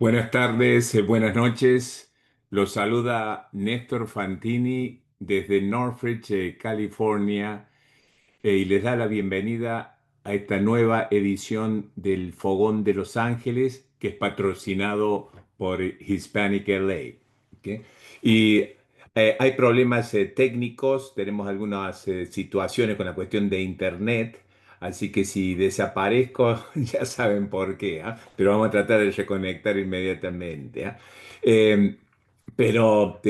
Buenas tardes, buenas noches. Los saluda Néstor Fantini desde Northridge, California, y les da la bienvenida a esta nueva edición del Fogón de Los Ángeles, que es patrocinado por Hispanic LA. ¿Ok? Y hay problemas técnicos, tenemos algunas situaciones con la cuestión de Internet. Así que si desaparezco, ya saben por qué, ¿ah? Pero vamos a tratar de reconectar inmediatamente, ¿ah? Eh, pero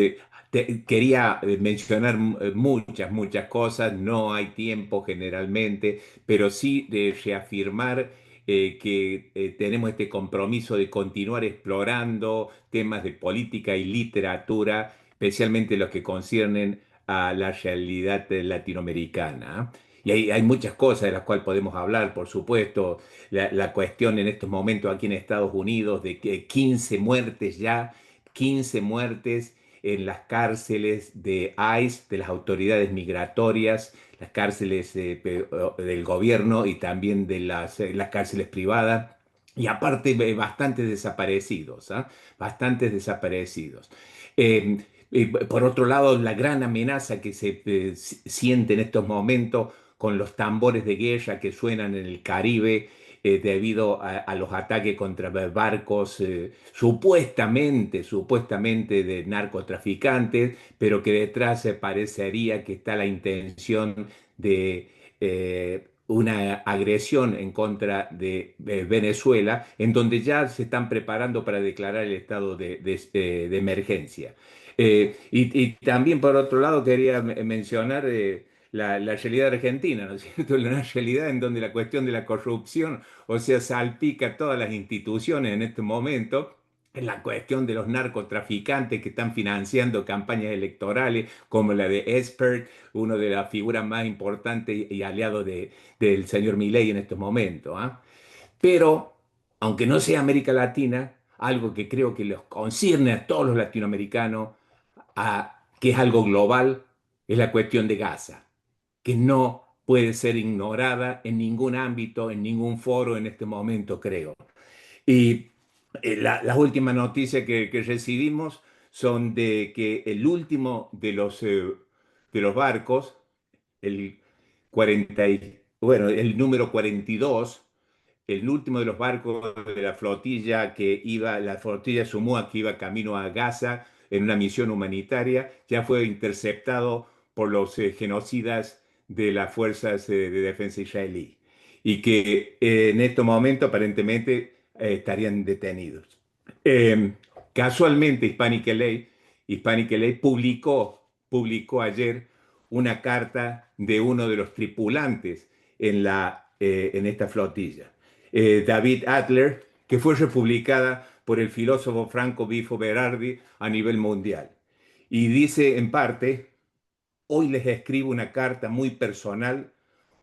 quería mencionar muchas cosas, no hay tiempo generalmente, pero sí de reafirmar que tenemos este compromiso de continuar explorando temas de política y literatura, especialmente los que conciernen a la realidad latinoamericana. ¿Ah? Y hay muchas cosas de las cuales podemos hablar, por supuesto, la cuestión en estos momentos aquí en Estados Unidos de que 15 muertes ya, 15 muertes en las cárceles de ICE, de las autoridades migratorias, las cárceles del gobierno y también de las cárceles privadas. Y aparte, bastantes desaparecidos, ¿ah? Bastantes desaparecidos. Por otro lado, la gran amenaza que se siente en estos momentos con los tambores de guerra que suenan en el Caribe debido a los ataques contra barcos supuestamente de narcotraficantes, pero que detrás parecería que está la intención de una agresión en contra de Venezuela, en donde ya se están preparando para declarar el estado de emergencia. Y también, por otro lado, quería mencionar la realidad argentina, ¿no es cierto? Una realidad en donde la cuestión de la corrupción, o sea, salpica todas las instituciones en este momento. En la cuestión de los narcotraficantes que están financiando campañas electorales, como la de Esper, uno de las figuras más importantes y aliados del señor Milei en estos momentos. ¿Ah? Pero, aunque no sea América Latina, algo que creo que los concierne a todos los latinoamericanos, que es algo global, es la cuestión de Gaza, que no puede ser ignorada en ningún ámbito, en ningún foro en este momento, creo. Y las últimas noticias que recibimos son de que el último de los barcos, el 40 bueno, el número 42, el último de los barcos de la flotilla la flotilla Sumua que iba camino a Gaza en una misión humanitaria, ya fue interceptado por los genocidas de las fuerzas de defensa israelí y que en este momento aparentemente estarían detenidos. Eh, Casualmente Hispanic LA publicó ayer una carta de uno de los tripulantes en esta flotilla, David Adler, que fue republicada por el filósofo Franco Bifo Berardi a nivel mundial. Y dice en parte, hoy les escribo una carta muy personal,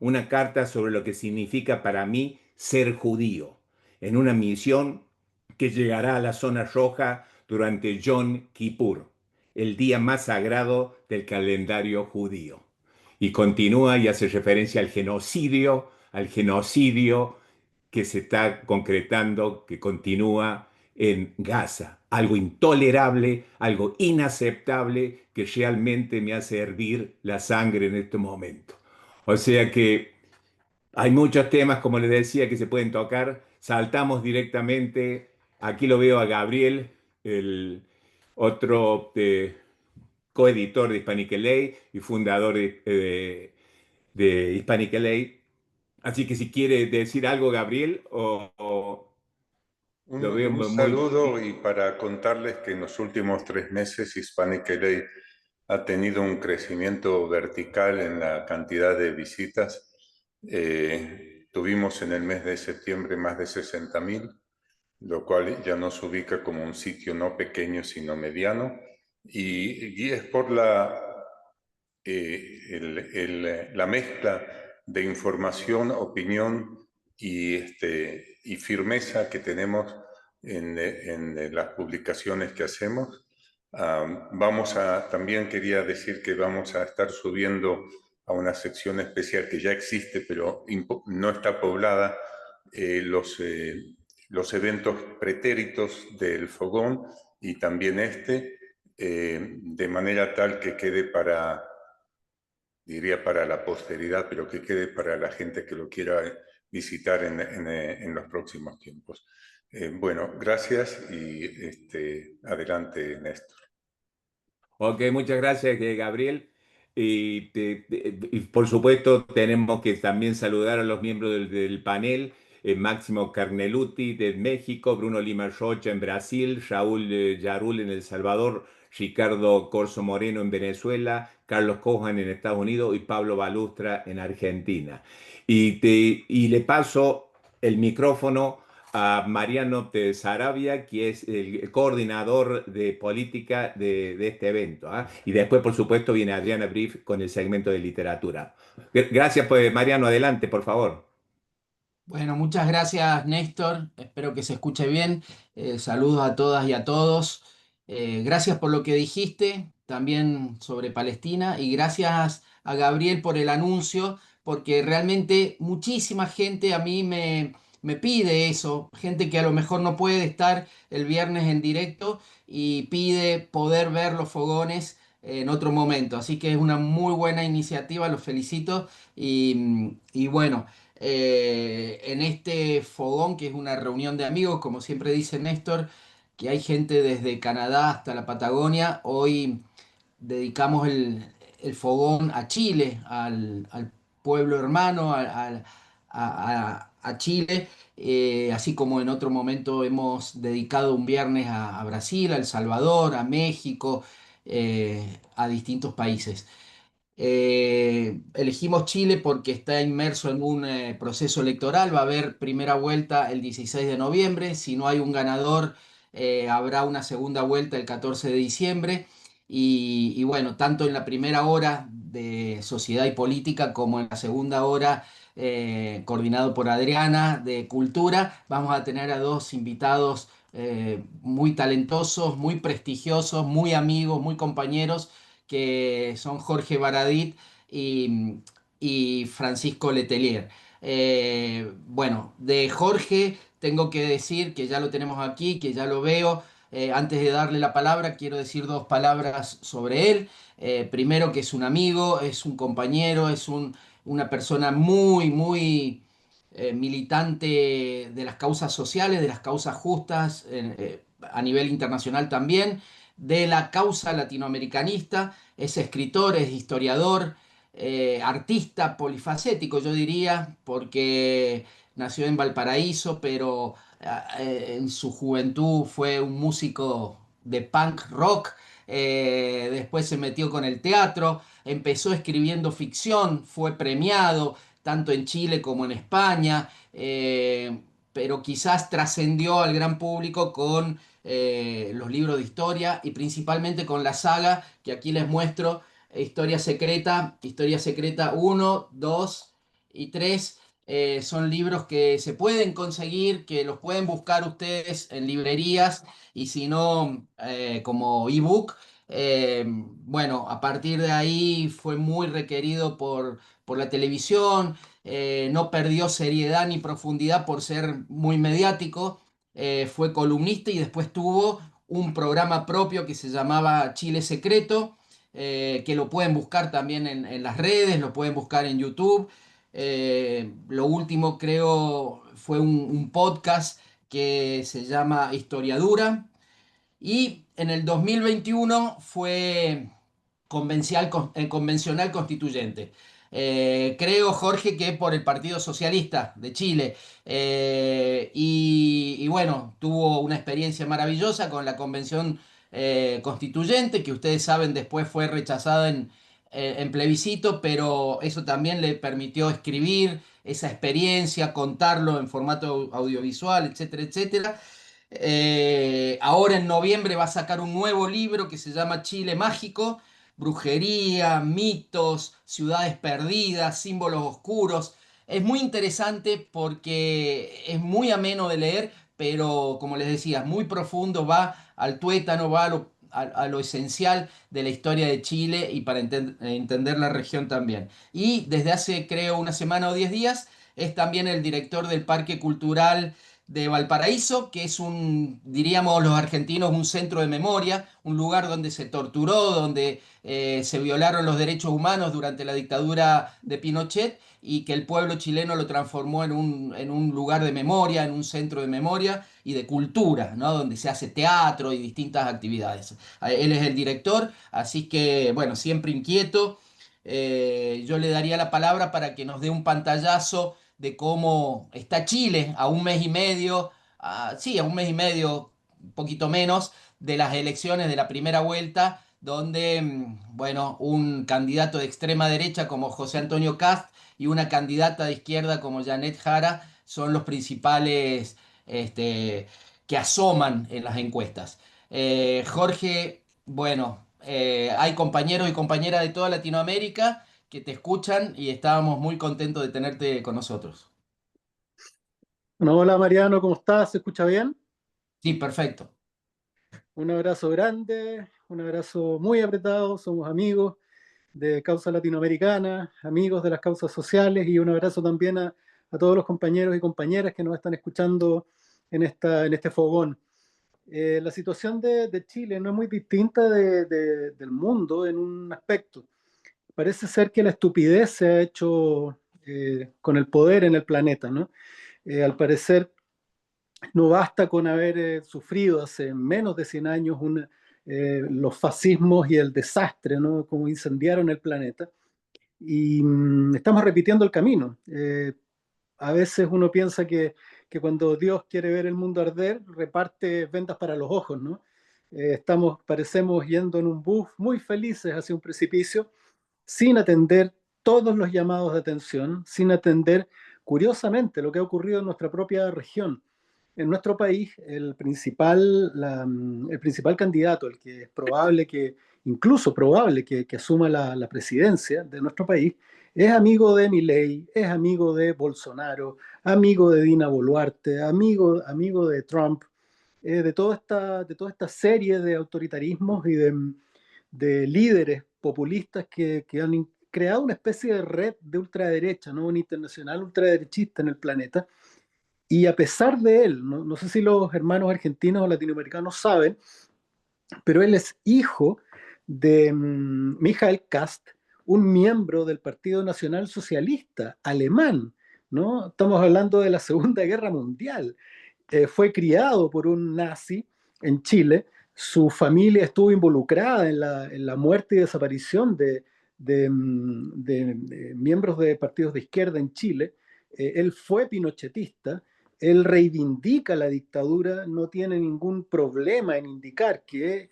una carta sobre lo que significa para mí ser judío, en una misión que llegará a la zona roja durante Yom Kippur, el día más sagrado del calendario judío. Y continúa y hace referencia al genocidio que se está concretando, que continúa en Gaza. Algo intolerable, algo inaceptable que realmente me hace hervir la sangre en este momento. O sea que hay muchos temas, como les decía, que se pueden tocar. Saltamos directamente. Aquí lo veo a Gabriel, el otro coeditor de Hispanic LA y fundador de Hispanic LA. Así que si quiere decir algo, Gabriel, lo veo Un muy... saludo y para contarles que en los últimos 3 meses Hispanic LA ha tenido un crecimiento vertical en la cantidad de visitas. Tuvimos en el mes de septiembre más de 60.000, lo cual ya nos ubica como un sitio no pequeño sino mediano. Y es por la mezcla de información, opinión y firmeza que tenemos en las publicaciones que hacemos. También quería decir que vamos a estar subiendo a una sección especial que ya existe, pero no está poblada, los los eventos pretéritos del fogón y también de manera tal que quede para, diría para la posteridad, pero que quede para la gente que lo quiera visitar en los próximos tiempos. Bueno, gracias y adelante, Néstor. Ok, muchas gracias, Gabriel. Y por supuesto tenemos que también saludar a los miembros del panel, Máximo Carneluti de México, Bruno Lima Rocha en Brasil, Raúl Yarul en El Salvador, Ricardo Corso Moreno en Venezuela, Carlos Cojan en Estados Unidos y Pablo Balustra en Argentina. Y le paso el micrófono a Mariano de Sarabia, que es el coordinador de política de este evento. ¿Ah? Y después, por supuesto, viene Adriana Brief con el segmento de literatura. Gracias, pues, Mariano, adelante, por favor. Bueno, muchas gracias, Néstor. Espero que se escuche bien. Saludos a todas y a todos. Gracias por lo que dijiste, también sobre Palestina, y gracias a Gabriel por el anuncio, porque realmente muchísima gente a mí me pide eso, gente que a lo mejor no puede estar el viernes en directo y pide poder ver los fogones en otro momento. Así que es una muy buena iniciativa, los felicito y bueno. En este fogón, que es una reunión de amigos, como siempre dice Néstor, que hay gente desde Canadá hasta la Patagonia. Hoy dedicamos el fogón a Chile, al pueblo hermano, a Chile, así como en otro momento hemos dedicado un viernes a Brasil, a El Salvador, a México, a distintos países. Elegimos Chile porque está inmerso en un proceso electoral. Va a haber primera vuelta el 16 de noviembre. Si no hay un ganador, habrá una segunda vuelta el 14 de diciembre. Y bueno, tanto en la primera hora de Sociedad y Política como en la segunda hora, coordinado por Adriana de Cultura, vamos a tener a dos invitados muy talentosos, muy prestigiosos, muy amigos, muy compañeros que son Jorge Baradit y, y Francisco Letelier. Bueno, de Jorge tengo que decir que ya lo tenemos aquí, que ya lo veo. Antes de darle la palabra, quiero decir dos palabras sobre él. Primero, que es un amigo, es un compañero, una persona muy militante de las causas sociales, de las causas justas, a nivel internacional también, de la causa latinoamericanista. Es escritor, es historiador, artista polifacético, yo diría, porque nació en Valparaíso, pero en su juventud fue un músico de punk rock. Después se metió con el teatro, empezó escribiendo ficción, fue premiado tanto en Chile como en España, pero quizás trascendió al gran público con los libros de historia y principalmente con la saga que aquí les muestro, Historia Secreta uno 2 y 3. Son libros que se pueden conseguir, que los pueden buscar ustedes en librerías y si no, como ebook. Bueno, a partir de ahí fue muy requerido por la televisión, no perdió seriedad ni profundidad por ser muy mediático. Fue columnista y después tuvo un programa propio que se llamaba Chile Secreto, que lo pueden buscar también en las redes, lo pueden buscar en YouTube. Lo último creo fue un podcast que se llama Historiadura. Y en el 2021 fue convencional constituyente. Creo, Jorge, que por el Partido Socialista de Chile. Y bueno, tuvo una experiencia maravillosa con la convención constituyente, que ustedes saben después fue rechazada en plebiscito, pero eso también le permitió escribir esa experiencia, contarlo en formato audiovisual, etcétera, etcétera. Ahora en noviembre va a sacar un nuevo libro que se llama Chile Mágico, brujería, mitos, ciudades perdidas, símbolos oscuros. Es muy interesante porque es muy ameno de leer, pero como les decía, es muy profundo, va al tuétano, va a lo esencial de la historia de Chile y para entender la región también. Y desde hace, creo, una semana o 10 días, es también el director del Parque Cultural de Valparaíso, que es diríamos los argentinos, un centro de memoria, un lugar donde se torturó, donde se violaron los derechos humanos durante la dictadura de Pinochet y que el pueblo chileno lo transformó en un lugar de memoria, en un centro de memoria y de cultura, ¿no? Donde se hace teatro y distintas actividades. Él es el director, así que, bueno, siempre inquieto. Yo le daría la palabra para que nos dé un pantallazo de cómo está Chile a un mes y medio, sí, a un mes y medio, un poquito menos, de las elecciones de la primera vuelta, donde, bueno, un candidato de extrema derecha como José Antonio Kast y una candidata de izquierda como Janet Jara son los principales que asoman en las encuestas. Jorge, bueno, hay compañeros y compañeras de toda Latinoamérica que te escuchan y estábamos muy contentos de tenerte con nosotros. Bueno, hola Mariano, ¿cómo estás? ¿Se escucha bien? Sí, perfecto. Un abrazo grande, un abrazo muy apretado, somos amigos de Causa Latinoamericana, amigos de las causas sociales y un abrazo también a todos los compañeros y compañeras que nos están escuchando en este fogón. La situación de Chile no es muy distinta del mundo en un aspecto. Parece ser que la estupidez se ha hecho con el poder en el planeta, ¿no? Al parecer no basta con haber sufrido hace menos de 100 años los fascismos y el desastre, ¿no? Como incendiaron el planeta. Y estamos repitiendo el camino. A veces uno piensa que cuando Dios quiere ver el mundo arder, reparte vendas para los ojos, ¿no? Parecemos yendo en un bus muy felices hacia un precipicio, sin atender todos los llamados de atención, sin atender, curiosamente, lo que ha ocurrido en nuestra propia región. En nuestro país, el principal candidato, el que es probable incluso probable que asuma la presidencia de nuestro país, es amigo de Milei, es amigo de Bolsonaro, amigo de Dina Boluarte, amigo de Trump, de toda esta serie de autoritarismos y de líderes populistas que han creado una especie de red de ultraderecha, ¿no? Un internacional ultraderechista en el planeta. Y a pesar de él, no sé si los hermanos argentinos o latinoamericanos saben, pero él es hijo de Michael Kast, un miembro del Partido Nacional Socialista alemán, ¿no? Estamos hablando de la Segunda Guerra Mundial. Fue criado por un nazi en Chile, su familia estuvo involucrada en la muerte y desaparición de miembros de partidos de izquierda en Chile. Él fue pinochetista, él reivindica la dictadura, no tiene ningún problema en indicar que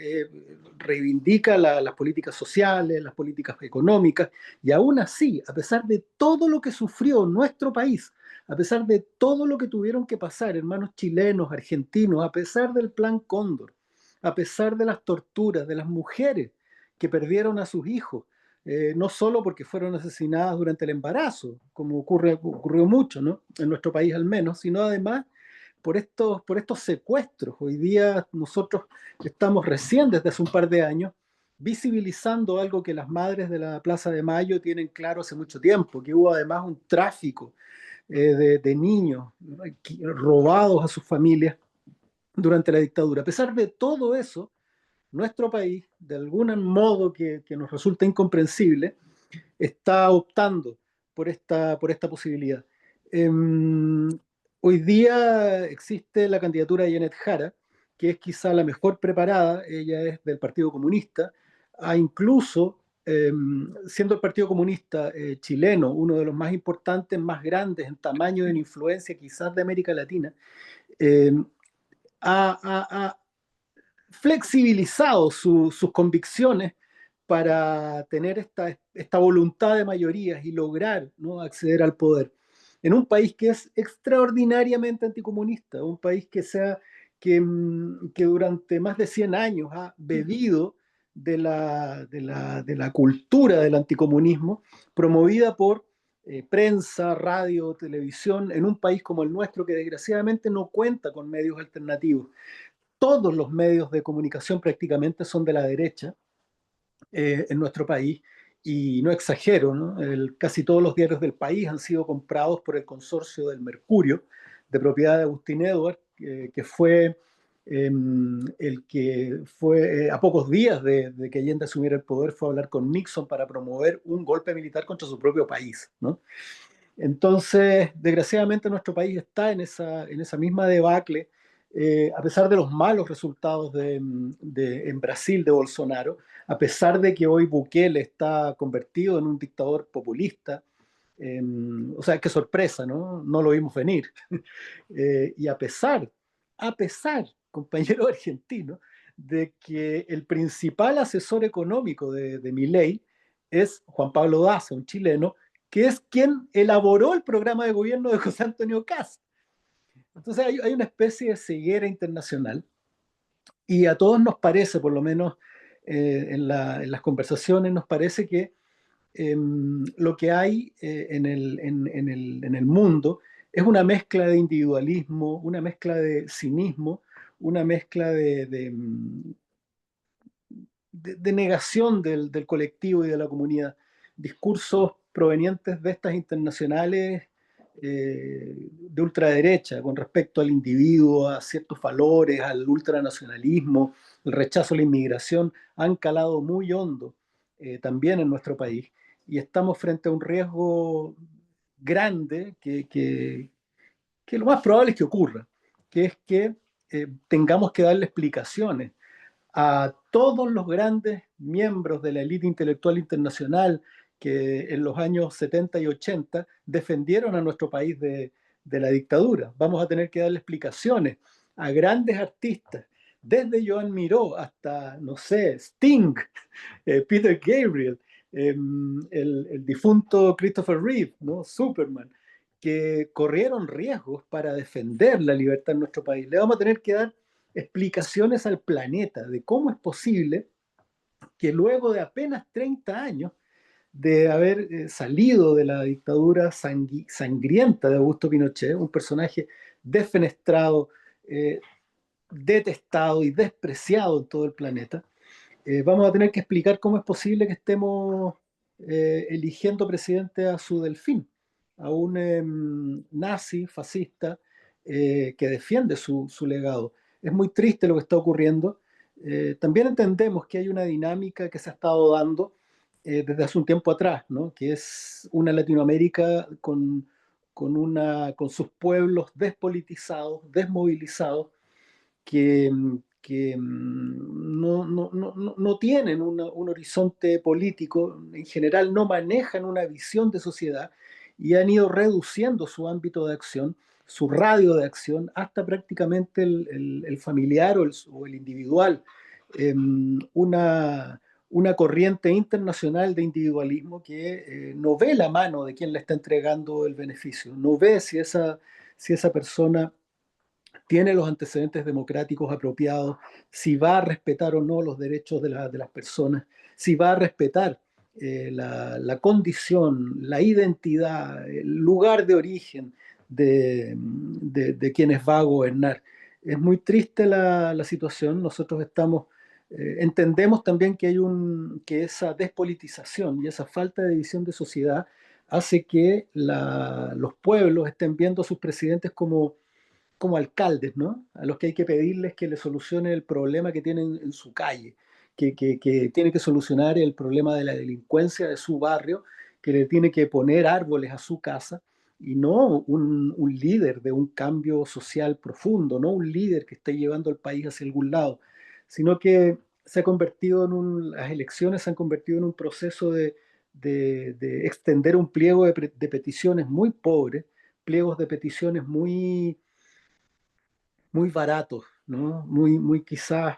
reivindica las políticas sociales, las políticas económicas, y aún así, a pesar de todo lo que sufrió nuestro país, a pesar de todo lo que tuvieron que pasar hermanos chilenos, argentinos, a pesar del Plan Cóndor, a pesar de las torturas, de las mujeres que perdieron a sus hijos, no solo porque fueron asesinadas durante el embarazo, como ocurrió mucho, ¿no? En nuestro país al menos, sino además por estos secuestros. Hoy día nosotros estamos recién desde hace un par de años visibilizando algo que las madres de la Plaza de Mayo tienen claro hace mucho tiempo, que hubo además un tráfico de niños robados a sus familias durante la dictadura. A pesar de todo eso, nuestro país, de algún modo que nos resulta incomprensible, está optando por esta posibilidad. Hoy día existe la candidatura de Janet Jara, que es quizá la mejor preparada. Ella es del Partido Comunista, incluso siendo el Partido Comunista chileno uno de los más importantes, más grandes en tamaño y en influencia quizás de América Latina, eh, ha flexibilizado sus convicciones para tener esta voluntad de mayorías y lograr, ¿no?, acceder al poder. En un país que es extraordinariamente anticomunista, un país que durante más de 100 años ha bebido de la cultura del anticomunismo, promovida por prensa, radio, televisión, en un país como el nuestro que desgraciadamente no cuenta con medios alternativos. Todos los medios de comunicación prácticamente son de la derecha en nuestro país, y no exagero, ¿no? Casi todos los diarios del país han sido comprados por el consorcio del Mercurio, de propiedad de Agustín Edwards, que fue el que fue a pocos días de que Allende asumiera el poder, fue a hablar con Nixon para promover un golpe militar contra su propio país, ¿no? Entonces, desgraciadamente nuestro país está en esa misma debacle, a pesar de los malos resultados en Brasil de Bolsonaro, a pesar de que hoy Bukele está convertido en un dictador populista. O sea, qué sorpresa, ¿no? No lo vimos venir. Y a pesar, compañero argentino, de que el principal asesor económico de Milei es Juan Pablo Daza, un chileno, que es quien elaboró el programa de gobierno de José Antonio Kast. Entonces hay una especie de ceguera internacional y a todos nos parece, por lo menos en las conversaciones, nos parece que lo que hay en el mundo es una mezcla de individualismo, una mezcla de cinismo, una mezcla de negación del colectivo y de la comunidad. Discursos provenientes de estas internacionales de ultraderecha con respecto al individuo, a ciertos valores, al ultranacionalismo, el rechazo a la inmigración, han calado muy hondo también en nuestro país. Y estamos frente a un riesgo grande que lo más probable es que ocurra, que es que tengamos que darle explicaciones a todos los grandes miembros de la élite intelectual internacional que en los años 70 y 80 defendieron a nuestro país de la dictadura. Vamos a tener que darle explicaciones a grandes artistas, desde Joan Miró hasta, no sé, Sting, Peter Gabriel, el difunto Christopher Reeve, ¿no? Superman, que corrieron riesgos para defender la libertad en nuestro país. Le vamos a tener que dar explicaciones al planeta de cómo es posible que luego de apenas 30 años de haber salido de la dictadura sangrienta de Augusto Pinochet, un personaje defenestrado, detestado y despreciado en todo el planeta, vamos a tener que explicar cómo es posible que estemos eligiendo presidente a su delfín, a un nazi fascista que defiende su legado. Es muy triste lo que está ocurriendo. También entendemos que hay una dinámica que se ha estado dando desde hace un tiempo atrás, ¿no? Que es una Latinoamérica con sus pueblos despolitizados, desmovilizados, que no tienen un horizonte político, en general no manejan una visión de sociedad y han ido reduciendo su ámbito de acción, su radio de acción, hasta prácticamente el familiar o el individual. Una corriente internacional de individualismo que no ve la mano de quien le está entregando el beneficio, no ve si esa persona tiene los antecedentes democráticos apropiados, si va a respetar o no los derechos de las personas, si va a respetar la condición, la identidad, el lugar de origen de quienes va a gobernar. Es muy triste la situación. Nosotros entendemos también que esa despolitización y esa falta de visión de sociedad hace que los pueblos estén viendo a sus presidentes como alcaldes, ¿no? A los que hay que pedirles que le solucionen el problema que tienen en su calle, que tiene que solucionar el problema de la delincuencia de su barrio, que le tiene que poner árboles a su casa, y no un líder de un cambio social profundo, no un líder que esté llevando al país hacia algún lado, sino que las elecciones se han convertido en un proceso de extender un pliego de peticiones muy pobres, pliegos de peticiones muy baratos, ¿no? Muy quizás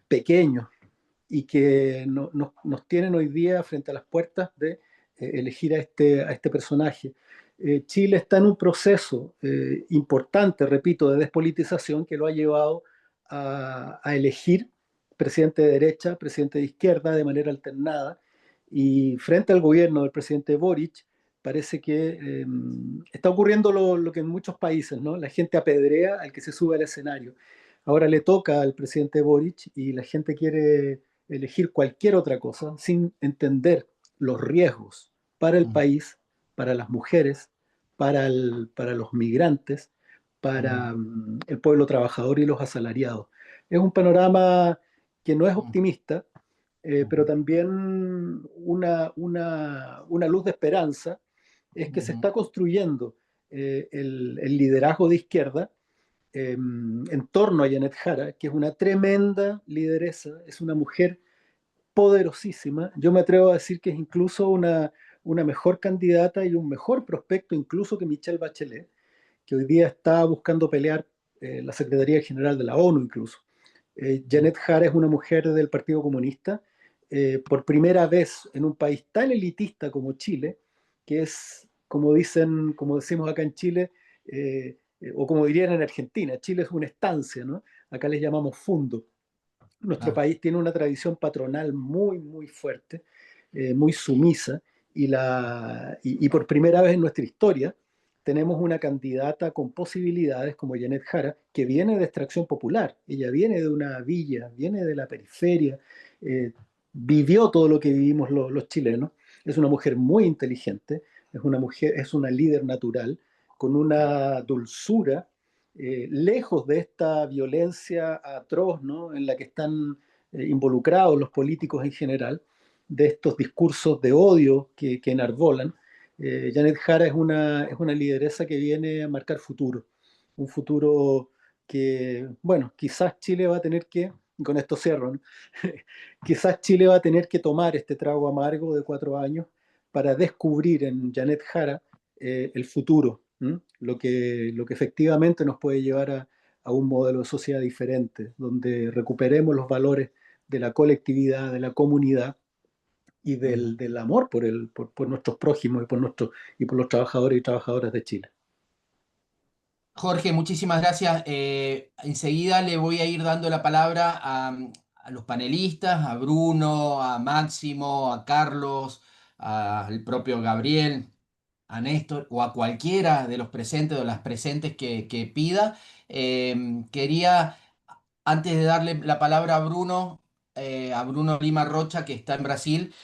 pequeños, y que nos tienen hoy día frente a las puertas de elegir a este personaje. Chile está en un proceso importante, repito, de despolitización que lo ha llevado a elegir presidente de derecha, presidente de izquierda de manera alternada, y frente al gobierno del presidente Boric, parece que está ocurriendo lo que en muchos países, ¿no? La gente apedrea al que se sube al escenario. Ahora le toca al presidente Boric y la gente quiere elegir cualquier otra cosa sin entender los riesgos para el país, para las mujeres, para los migrantes, para el pueblo trabajador y los asalariados. Es un panorama que no es optimista, pero también una luz de esperanza es que se está construyendo el liderazgo de izquierda en torno a Janet Jara, que es una tremenda lideresa, es una mujer poderosísima. Yo me atrevo a decir que es incluso una mejor candidata y un mejor prospecto incluso que Michelle Bachelet, que hoy día está buscando pelear la Secretaría General de la ONU incluso. Janet Jara es una mujer del Partido Comunista, por primera vez en un país tan elitista como Chile, que es, como dicen, como decimos acá en Chile, o como dirían en Argentina, Chile es una estancia, ¿no? Acá les llamamos fundo. Nuestro Claro. país tiene una tradición patronal muy, muy fuerte, muy sumisa, y por primera vez en nuestra historia tenemos una candidata con posibilidades como Janet Jara, que viene de extracción popular. Ella viene de una villa, viene de la periferia, eh, vivió todo lo que vivimos los chilenos. Es una mujer muy inteligente, es una mujer, es una líder natural, con una dulzura lejos de esta violencia atroz, ¿no?, en la que están involucrados los políticos en general, de estos discursos de odio que enarbolan. Janet Jara es una lideresa que viene a marcar futuro, un futuro que, bueno, quizás Chile va a tener que, y con esto cierro, ¿no? Quizás Chile va a tener que tomar este trago amargo de 4 años para descubrir en Janet Jara el futuro, ¿m? Lo que efectivamente nos puede llevar a un modelo de sociedad diferente, donde recuperemos los valores de la colectividad, de la comunidad y del amor por nuestros prójimos y por los trabajadores y trabajadoras de Chile. Jorge, muchísimas gracias. Enseguida le voy a ir dando la palabra a los panelistas, a Bruno, a Máximo, a Carlos, al propio Gabriel, a Néstor o a cualquiera de los presentes o las presentes que pida. Quería, antes de darle la palabra a Bruno Lima Rocha, que está en Brasil,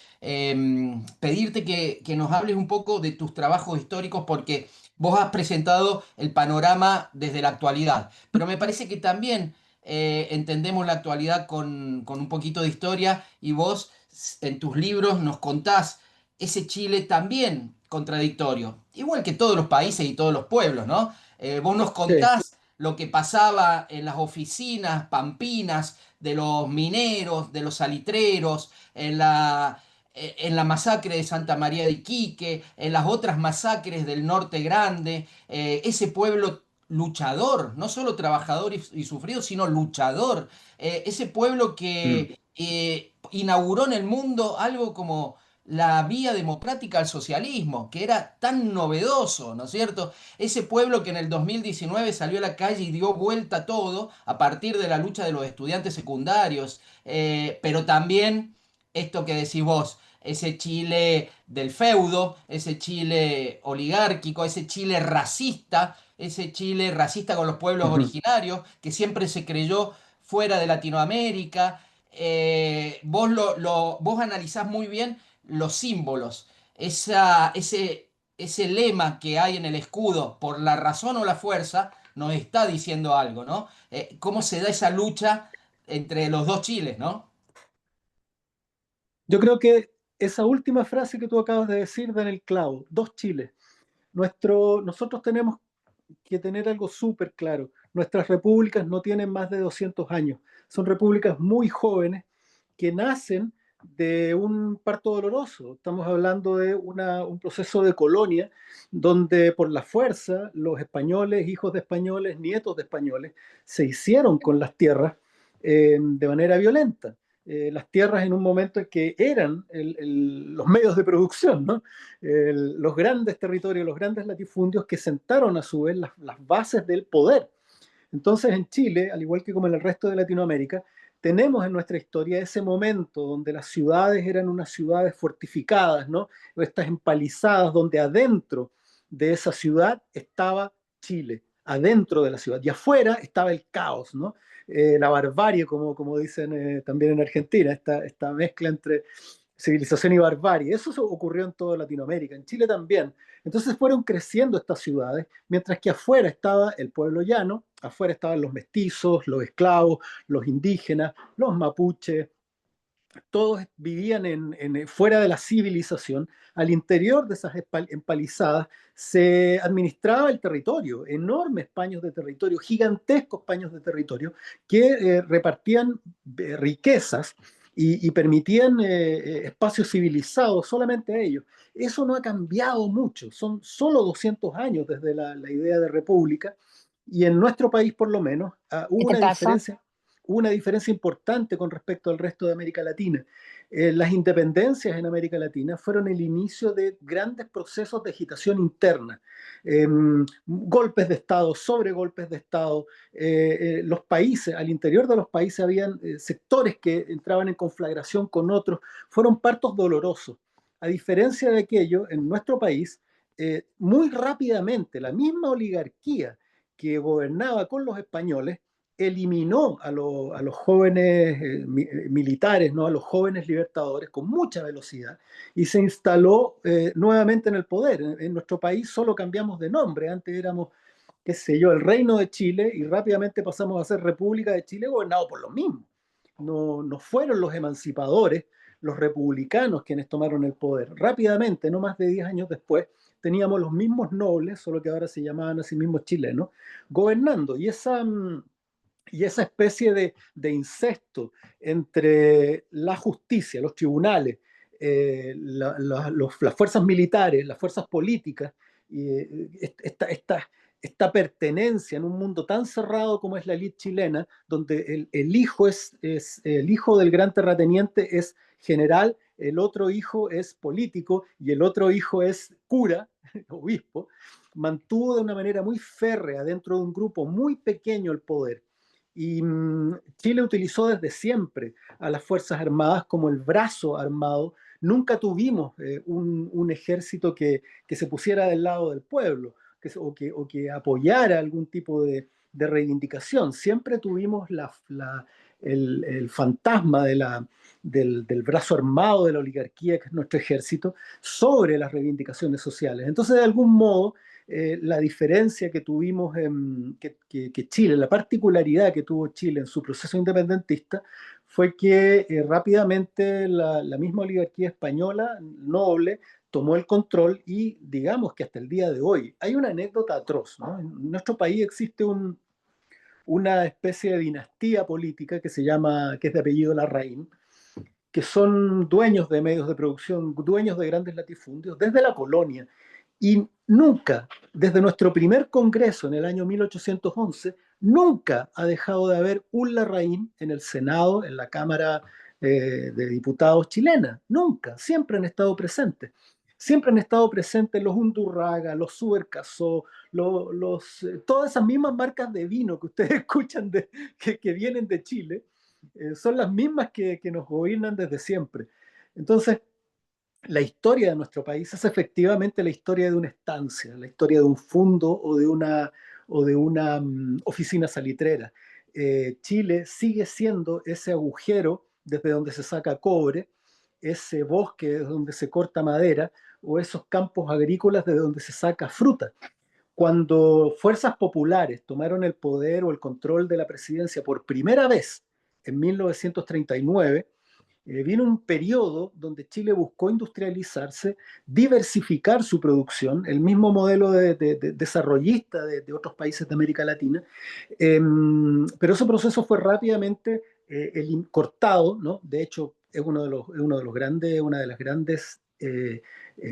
pedirte que nos hables un poco de tus trabajos históricos, porque vos has presentado el panorama desde la actualidad, pero me parece que también entendemos la actualidad con un poquito de historia y vos en tus libros nos contás ese Chile también contradictorio, igual que todos los países y todos los pueblos, ¿no? Vos nos Sí, contás lo que pasaba en las oficinas pampinas de los mineros, de los salitreros, en la masacre de Santa María de Iquique, en las otras masacres del Norte Grande, ese pueblo luchador, no solo trabajador y sufrido, sino luchador, ese pueblo mm, que inauguró en el mundo algo como la vía democrática al socialismo, que era tan novedoso, ¿no es cierto? Ese pueblo que en el 2019 salió a la calle y dio vuelta a todo a partir de la lucha de los estudiantes secundarios, pero también esto que decís vos, ese Chile del feudo, ese Chile oligárquico, ese Chile racista con los pueblos ujú. originarios, que siempre se creyó fuera de Latinoamérica. Vos analizás muy bien los símbolos, ese lema que hay en el escudo, por la razón o la fuerza, nos está diciendo algo, ¿no? ¿Cómo se da esa lucha entre los dos Chiles, ¿no? Yo creo que esa última frase que tú acabas de decir da en el clavo, dos Chiles. Nosotros tenemos que tener algo súper claro. Nuestras repúblicas no tienen más de 200 años. Son repúblicas muy jóvenes que nacen de un parto doloroso. Estamos hablando de un proceso de colonia donde por la fuerza los españoles, hijos de españoles, nietos de españoles, se hicieron con las tierras de manera violenta. Las tierras en un momento en que eran los medios de producción, ¿no? Los grandes territorios, los grandes latifundios que sentaron a su vez las bases del poder. Entonces en Chile, al igual que como en el resto de Latinoamérica, tenemos en nuestra historia ese momento donde las ciudades eran unas ciudades fortificadas, ¿no? Estas empalizadas donde adentro de esa ciudad estaba Chile, adentro de la ciudad, y afuera estaba el caos, ¿no? La barbarie, como dicen también en Argentina, esta mezcla entre civilización y barbarie. Eso ocurrió en toda Latinoamérica, en Chile también. Entonces fueron creciendo estas ciudades, mientras que afuera estaba el pueblo llano, afuera estaban los mestizos, los esclavos, los indígenas, los mapuches, todos vivían fuera de la civilización. Al interior de esas empalizadas se administraba el territorio, enormes paños de territorio, gigantescos paños de territorio que repartían riquezas y permitían espacios civilizados solamente a ellos. Eso no ha cambiado mucho, son solo 200 años desde la idea de república, y en nuestro país por lo menos ¿Qué te pasa? hubo una diferencia importante con respecto al resto de América Latina. Las independencias en América Latina fueron el inicio de grandes procesos de agitación interna, golpes de Estado, sobre golpes de Estado. Los países, al interior de los países habían sectores que entraban en conflagración con otros. Fueron partos dolorosos. A diferencia de aquello, en nuestro país, muy rápidamente la misma oligarquía que gobernaba con los españoles eliminó a los jóvenes militares, ¿no? A los jóvenes libertadores con mucha velocidad, y se instaló nuevamente en el poder. En nuestro país solo cambiamos de nombre. Antes éramos, qué sé yo, el Reino de Chile, y rápidamente pasamos a ser República de Chile, gobernado por los mismos. No fueron los emancipadores, los republicanos, quienes tomaron el poder. Rápidamente, no más de 10 años después, teníamos los mismos nobles, solo que ahora se llamaban a sí mismos chilenos, gobernando. Y esa especie de incesto entre la justicia, los tribunales, las fuerzas militares, las fuerzas políticas, esta pertenencia en un mundo tan cerrado como es la élite chilena, donde el hijo el hijo del gran terrateniente es general, el otro hijo es político y el otro hijo es cura, obispo, mantuvo de una manera muy férrea dentro de un grupo muy pequeño el poder. Y Chile utilizó desde siempre a las Fuerzas Armadas como el brazo armado. Nunca tuvimos un ejército que se pusiera del lado del pueblo, o que apoyara algún tipo de reivindicación. Siempre tuvimos el fantasma del brazo armado de la oligarquía, que es nuestro ejército, sobre las reivindicaciones sociales. Entonces, de algún modo, la diferencia que tuvimos, que Chile, la particularidad que tuvo Chile en su proceso independentista, fue que rápidamente la misma oligarquía española, noble, tomó el control, y digamos que hasta el día de hoy hay una anécdota atroz, ¿no? En nuestro país existe una especie de dinastía política que es de apellido Larraín, que son dueños de medios de producción, dueños de grandes latifundios desde la colonia. Y nunca, desde nuestro primer congreso en el año 1811, nunca ha dejado de haber un Larraín en el Senado, en la Cámara de Diputados chilena. Nunca, siempre han estado presentes. Siempre han estado presentes los Undurraga, los Subercasó, todas esas mismas marcas de vino que ustedes escuchan que vienen de Chile, son las mismas que nos gobiernan desde siempre. Entonces, la historia de nuestro país es efectivamente la historia de una estancia, la historia de un fundo o de una oficina salitrera. Chile sigue siendo ese agujero desde donde se saca cobre, ese bosque desde donde se corta madera, o esos campos agrícolas desde donde se saca fruta. Cuando fuerzas populares tomaron el poder o el control de la presidencia por primera vez en 1939, vino un periodo donde Chile buscó industrializarse, diversificar su producción, el mismo modelo de desarrollista de otros países de América Latina, pero ese proceso fue rápidamente cortado, ¿no? De hecho, es una de las grandes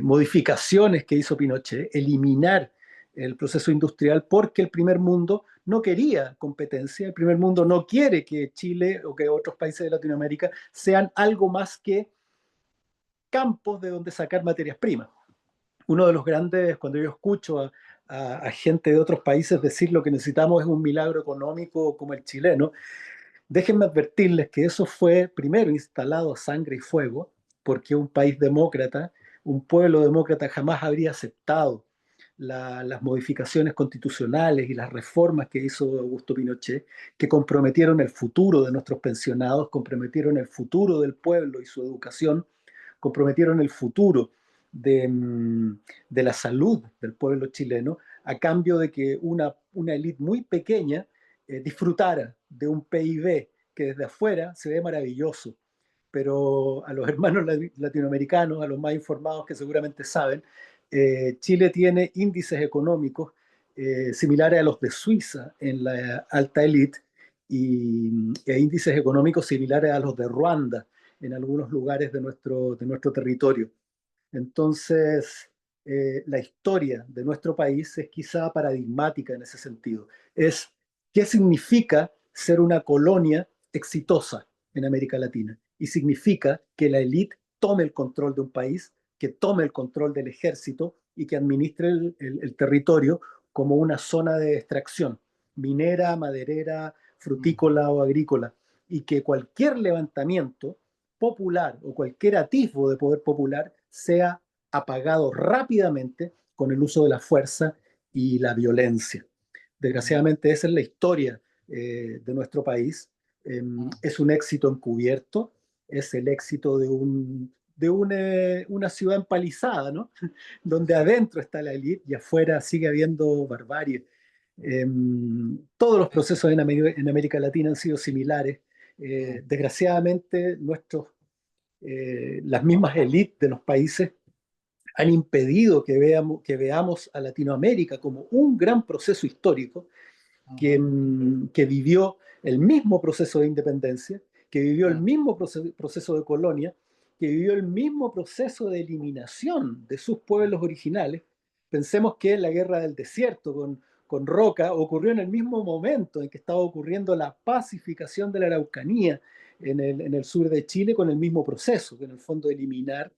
modificaciones que hizo Pinochet, eliminar el proceso industrial, porque el primer mundo no quería competencia. El primer mundo no quiere que Chile o que otros países de Latinoamérica sean algo más que campos de donde sacar materias primas. Uno de los grandes, cuando yo escucho a gente de otros países decir lo que necesitamos es un milagro económico como el chileno, déjenme advertirles que eso fue primero instalado a sangre y fuego, porque un país demócrata, un pueblo demócrata jamás habría aceptado las modificaciones constitucionales y las reformas que hizo Augusto Pinochet, que comprometieron el futuro de nuestros pensionados, comprometieron el futuro del pueblo y su educación, comprometieron el futuro de la salud del pueblo chileno a cambio de que una élite muy pequeña disfrutara de un PIB que desde afuera se ve maravilloso, pero a los hermanos latinoamericanos, a los más informados que seguramente saben, Chile tiene índices económicos similares a los de Suiza en la alta élite e índices económicos similares a los de Ruanda en algunos lugares de nuestro territorio. Entonces, la historia de nuestro país es quizá paradigmática en ese sentido. Es qué significa ser una colonia exitosa en América Latina. Y significa que la élite tome el control de un país, que tome el control del ejército y que administre el territorio como una zona de extracción, minera, maderera, frutícola o agrícola. Y que cualquier levantamiento popular o cualquier atisbo de poder popular sea apagado rápidamente con el uso de la fuerza y la violencia. Desgraciadamente esa es la historia de nuestro país. Es un éxito encubierto, es el éxito de una ciudad empalizada, ¿no? Donde adentro está la élite y afuera sigue habiendo barbarie. Todos los procesos en América Latina han sido similares. Desgraciadamente, las mismas élites de los países han impedido que veamos a Latinoamérica como un gran proceso histórico que vivió el mismo proceso de independencia, que vivió el mismo proceso de colonia, que vivió el mismo proceso de eliminación de sus pueblos originales. Pensemos que la guerra del desierto con Roca ocurrió en el mismo momento en que estaba ocurriendo la pacificación de la Araucanía en el sur de Chile, con el mismo proceso, que en el fondo eliminar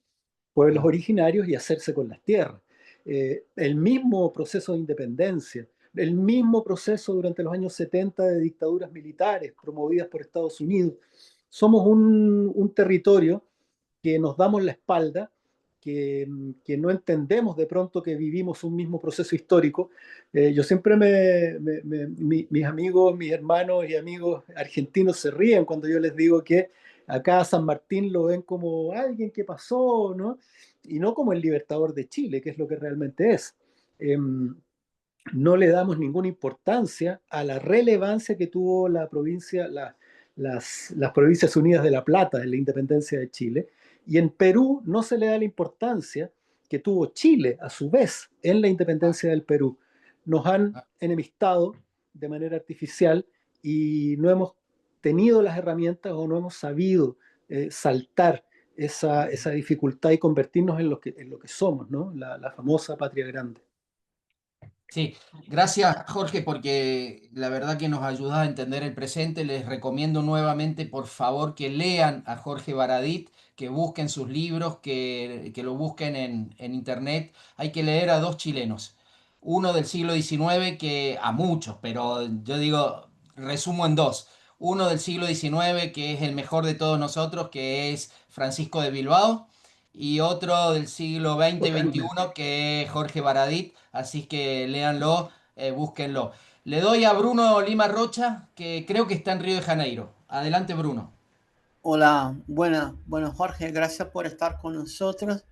pueblos originarios y hacerse con las tierras. El mismo proceso de independencia, el mismo proceso durante los años 70 de dictaduras militares promovidas por Estados Unidos. Somos un territorio que nos damos la espalda, que no entendemos de pronto que vivimos un mismo proceso histórico. Yo siempre mis amigos, mis hermanos y amigos argentinos se ríen cuando yo les digo que acá a San Martín lo ven como alguien que pasó, ¿no? Y no como el libertador de Chile, que es lo que realmente es. No le damos ninguna importancia a la relevancia que tuvo la provincia, las Provincias Unidas de La Plata en la independencia de Chile. Y en Perú no se le da la importancia que tuvo Chile, a su vez, en la independencia del Perú. Nos han enemistado de manera artificial y no hemos tenido las herramientas o no hemos sabido saltar esa dificultad y convertirnos en lo que somos, ¿no? La famosa patria grande. Sí, gracias Jorge, porque la verdad que nos ayuda a entender el presente. Les recomiendo nuevamente, por favor, que lean a Jorge Baradit, que busquen sus libros, que lo busquen en internet. Hay que leer a dos chilenos. Uno del siglo XIX, que a muchos, pero yo digo, resumo en dos. Uno del siglo XIX, que es el mejor de todos nosotros, que es Francisco de Bilbao, y otro del siglo XX y XXI, que es Jorge Baradit. Así que léanlo, búsquenlo. Le doy a Bruno Lima Rocha, que creo que está en Río de Janeiro. Adelante, Bruno. Hola, bueno Jorge, gracias por estar con nosotros.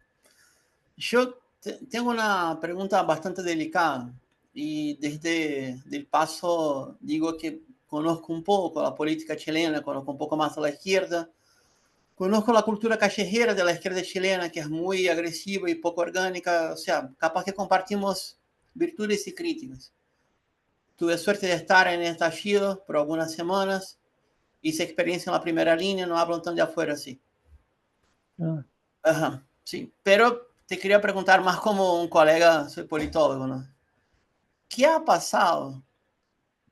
Yo tengo una pregunta bastante delicada y desde el paso digo que conozco un poco la política chilena, conozco un poco más a la izquierda, conozco la cultura callejera de la izquierda chilena, que es muy agresiva y poco orgánica, o sea, capaz que compartimos virtudes y críticas. Tuve suerte de estar en el estallido por algunas semanas, hice experiencia en la primera línea, no hablo tan de afuera así. Ajá, sí, pero te quería preguntar más como un colega, soy politólogo, ¿no? ¿Qué ha pasado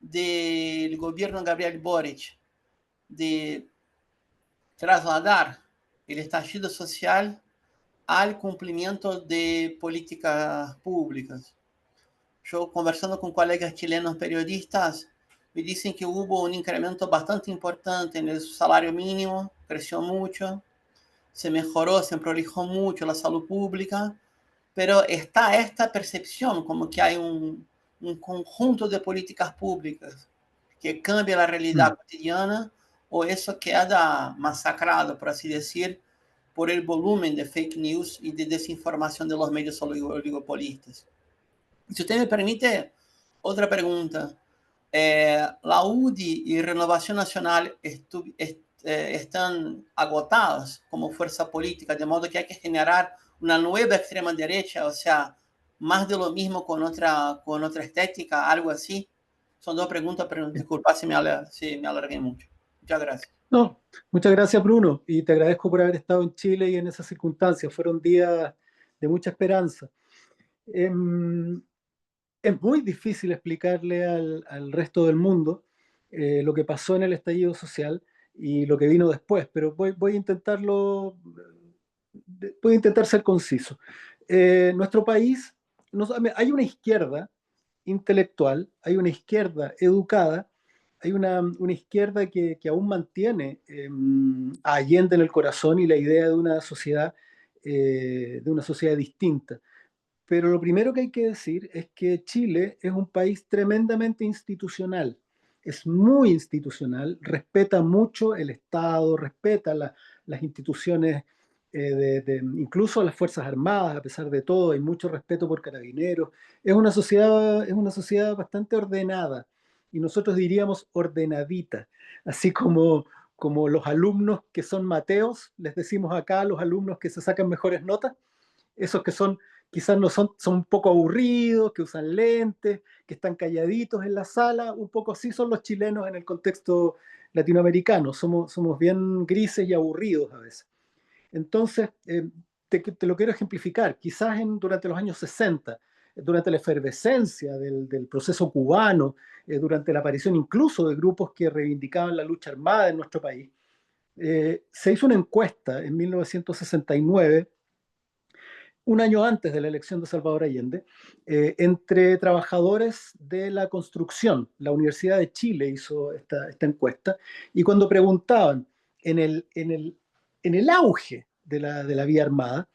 del gobierno de Gabriel Boric de trasladar el estallido social al cumplimiento de políticas públicas? Yo conversando con colegas chilenos periodistas, me dicen que hubo un incremento bastante importante en el salario mínimo, creció mucho, se mejoró, se prolijó mucho la salud pública, pero está esta percepción como que hay un conjunto de políticas públicas que cambia la realidad cotidiana, o eso queda masacrado, por así decir, por el volumen de fake news y de desinformación de los medios oligopolistas. Si usted me permite, otra pregunta. La UDI y Renovación Nacional están agotadas como fuerza política, de modo que hay que generar una nueva extrema derecha, o sea, más de lo mismo con otra estética, algo así. Son dos preguntas, pero disculpa si me alargué mucho. Muchas gracias. No, muchas gracias, Bruno, y te agradezco por haber estado en Chile y en esas circunstancias. Fueron días de mucha esperanza. Es muy difícil explicarle al resto del mundo lo que pasó en el estallido social y lo que vino después, pero voy a intentarlo, voy a intentar ser conciso. Nuestro país, hay una izquierda intelectual, hay una izquierda educada, hay una izquierda que aún mantiene a Allende en el corazón y la idea de una sociedad distinta. Pero lo primero que hay que decir es que Chile es un país tremendamente institucional, es muy institucional, respeta mucho el Estado, respeta las instituciones, incluso las Fuerzas Armadas, a pesar de todo, hay mucho respeto por carabineros. Es una sociedad bastante ordenada, y nosotros diríamos ordenadita, así como los alumnos que son mateos, les decimos acá a los alumnos que se sacan mejores notas, esos que son quizás no son un poco aburridos, que usan lentes, que están calladitos en la sala, un poco así son los chilenos en el contexto latinoamericano, somos bien grises y aburridos a veces. Entonces, te lo quiero ejemplificar, quizás durante los años 60, durante la efervescencia del proceso cubano, durante la aparición incluso de grupos que reivindicaban la lucha armada en nuestro país, se hizo una encuesta en 1969, un año antes de la elección de Salvador Allende, entre trabajadores de la construcción. La Universidad de Chile hizo esta encuesta, y cuando preguntaban en el auge de la vía armada,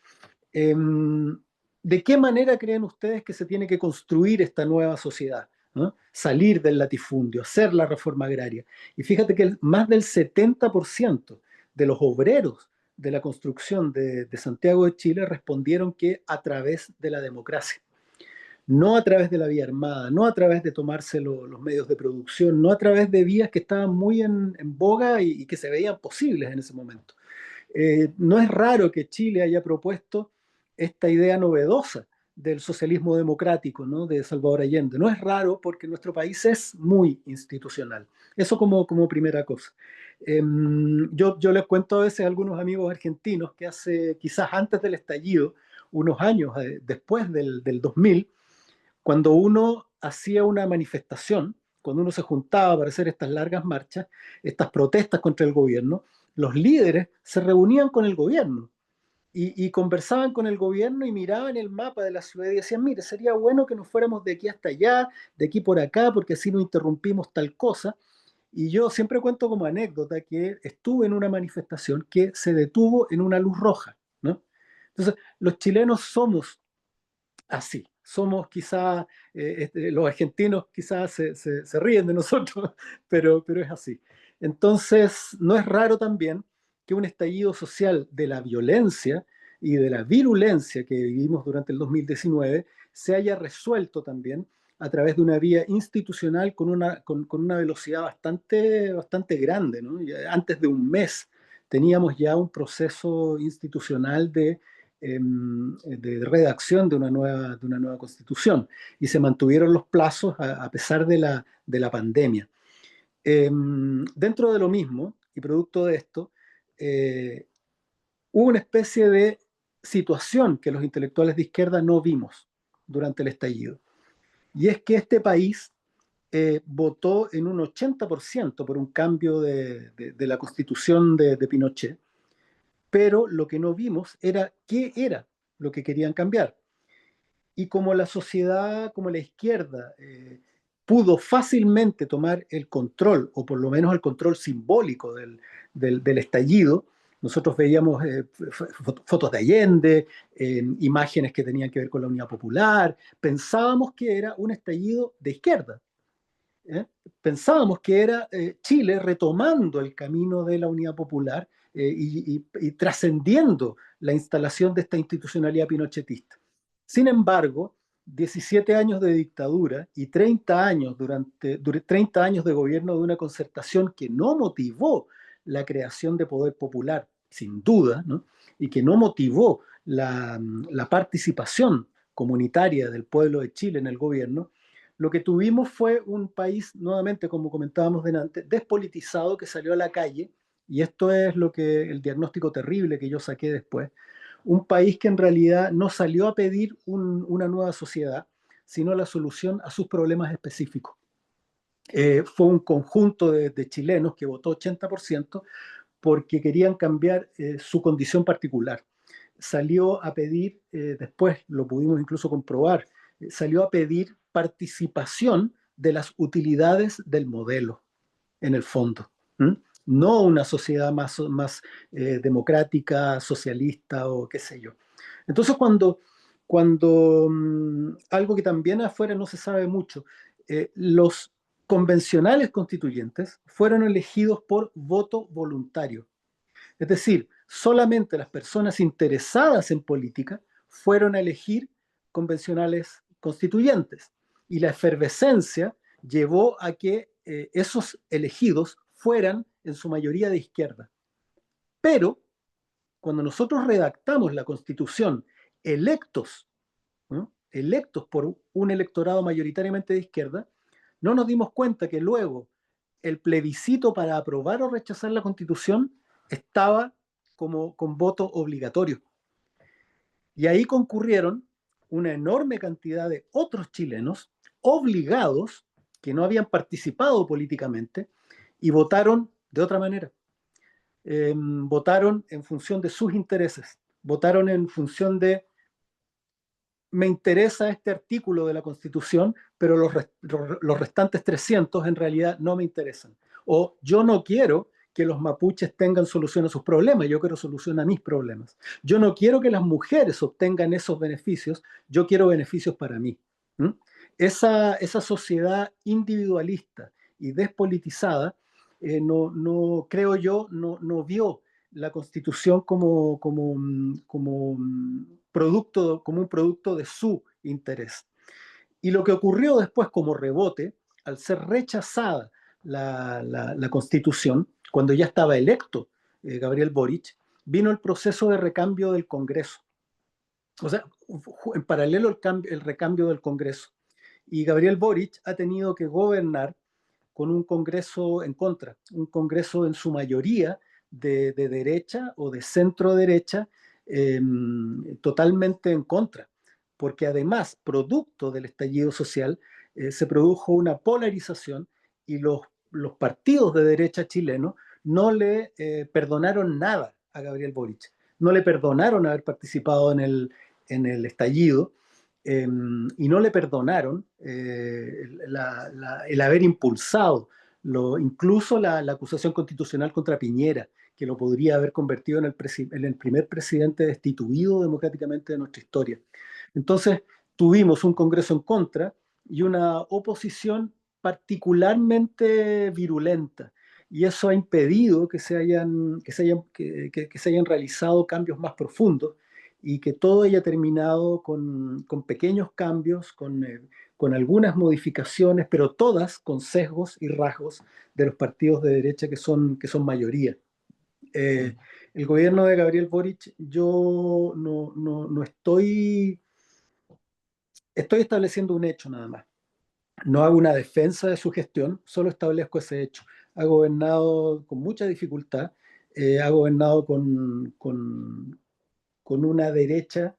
¿de qué manera creen ustedes que se tiene que construir esta nueva sociedad? ¿No? Salir del latifundio, hacer la reforma agraria. Y fíjate que más del 70% de los obreros de la construcción de Santiago de Chile respondieron que a través de la democracia, no a través de la vía armada, no a través de tomarse los medios de producción, no a través de vías que estaban muy en boga y que se veían posibles en ese momento. No es raro que Chile haya propuesto esta idea novedosa del socialismo democrático, ¿no?, de Salvador Allende. No es raro porque nuestro país es muy institucional. Eso como primera cosa. Yo les cuento a veces a algunos amigos argentinos que quizás antes del estallido, unos años después del 2000, cuando uno hacía una manifestación, cuando uno se juntaba para hacer estas largas marchas, estas protestas contra el gobierno, los líderes se reunían con el gobierno y conversaban con el gobierno y miraban el mapa de la ciudad y decían, mire, sería bueno que nos fuéramos de aquí hasta allá, de aquí por acá, porque así no interrumpimos tal cosa. Y yo siempre cuento como anécdota que estuve en una manifestación que se detuvo en una luz roja, ¿no? Entonces, los chilenos somos así. Somos quizás, los argentinos quizás se ríen de nosotros, pero es así. Entonces, no es raro también que un estallido social de la violencia y de la virulencia que vivimos durante el 2019 se haya resuelto también a través de una vía institucional con una velocidad bastante grande, ¿no? Antes de un mes teníamos ya un proceso institucional de redacción de una nueva constitución, y se mantuvieron los plazos a pesar de la pandemia. Dentro de lo mismo, y producto de esto, hubo una especie de situación que los intelectuales de izquierda no vimos durante el estallido, y es que este país votó en un 80% por un cambio de la constitución de Pinochet, pero lo que no vimos era qué era lo que querían cambiar. Y como la sociedad, como la izquierda, pudo fácilmente tomar el control, o por lo menos el control simbólico del estallido, nosotros veíamos fotos de Allende, imágenes que tenían que ver con la Unidad Popular, pensábamos que era un estallido de izquierda. Pensábamos que era Chile retomando el camino de la Unidad Popular, y trascendiendo la instalación de esta institucionalidad pinochetista. Sin embargo, 17 años de dictadura y 30 años, 30 años de gobierno de una concertación que no motivó la creación de poder popular, sin duda, ¿no? Y que no motivó la participación comunitaria del pueblo de Chile en el gobierno, lo que tuvimos fue un país, nuevamente, como comentábamos delante, despolitizado, que salió a la calle, y esto es el diagnóstico terrible que yo saqué después, un país que en realidad no salió a pedir una nueva sociedad, sino la solución a sus problemas específicos. Fue un conjunto de chilenos que votó 80% porque querían cambiar su condición particular. Salió a pedir, después lo pudimos incluso comprobar, salió a pedir participación de las utilidades del modelo, en el fondo. No una sociedad más democrática, socialista o qué sé yo. Entonces, cuando algo que también afuera no se sabe mucho, los convencionales constituyentes fueron elegidos por voto voluntario. Es decir, solamente las personas interesadas en política fueron a elegir convencionales constituyentes. Y la efervescencia llevó a que esos elegidos fueran en su mayoría de izquierda. Pero cuando nosotros redactamos la Constitución electos, ¿no? Electos por un electorado mayoritariamente de izquierda, no nos dimos cuenta que luego el plebiscito para aprobar o rechazar la Constitución estaba como con voto obligatorio. Y ahí concurrieron una enorme cantidad de otros chilenos obligados, que no habían participado políticamente, y votaron de otra manera. Votaron en función de sus intereses, votaron en función de me interesa este artículo de la Constitución, pero los restantes 300 en realidad no me interesan. O yo no quiero que los mapuches tengan solución a sus problemas, yo quiero solución a mis problemas. Yo no quiero que las mujeres obtengan esos beneficios, yo quiero beneficios para mí. Esa sociedad individualista y despolitizada, no creo yo, no vio la Constitución como un producto de su interés. Y lo que ocurrió después como rebote, al ser rechazada la Constitución, cuando ya estaba electo Gabriel Boric, vino el proceso de recambio del Congreso. O sea, en paralelo el recambio del Congreso. Y Gabriel Boric ha tenido que gobernar con un Congreso en contra, un Congreso en su mayoría de derecha o de centro derecha, totalmente en contra, porque además, producto del estallido social, se produjo una polarización y los partidos de derecha chilenos no le perdonaron nada a Gabriel Boric, no le perdonaron haber participado en el estallido, y no le perdonaron el haber impulsado incluso la acusación constitucional contra Piñera, que lo podría haber convertido en el primer presidente destituido democráticamente de nuestra historia. Entonces, tuvimos un Congreso en contra y una oposición particularmente virulenta, y eso ha impedido que se hayan realizado cambios más profundos y que todo haya terminado con pequeños cambios, con algunas modificaciones, pero todas con sesgos y rasgos de los partidos de derecha que son mayoría. El gobierno de Gabriel Boric, yo no estoy estableciendo un hecho nada más. No hago una defensa de su gestión, solo establezco ese hecho. Ha gobernado con mucha dificultad, ha gobernado con una derecha,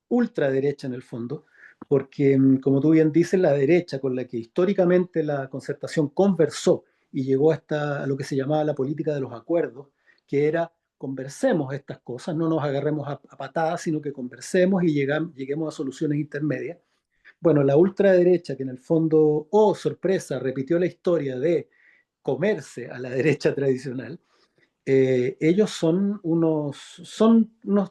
ultraderecha en el fondo, porque, como tú bien dices, la derecha con la que históricamente la Concertación conversó y llegó a lo que se llamaba la política de los acuerdos, que era conversemos estas cosas, no nos agarremos a patadas, sino que conversemos y lleguemos a soluciones intermedias. Bueno, la ultraderecha, que en el fondo, oh sorpresa, repitió la historia de comerse a la derecha tradicional, ellos son unos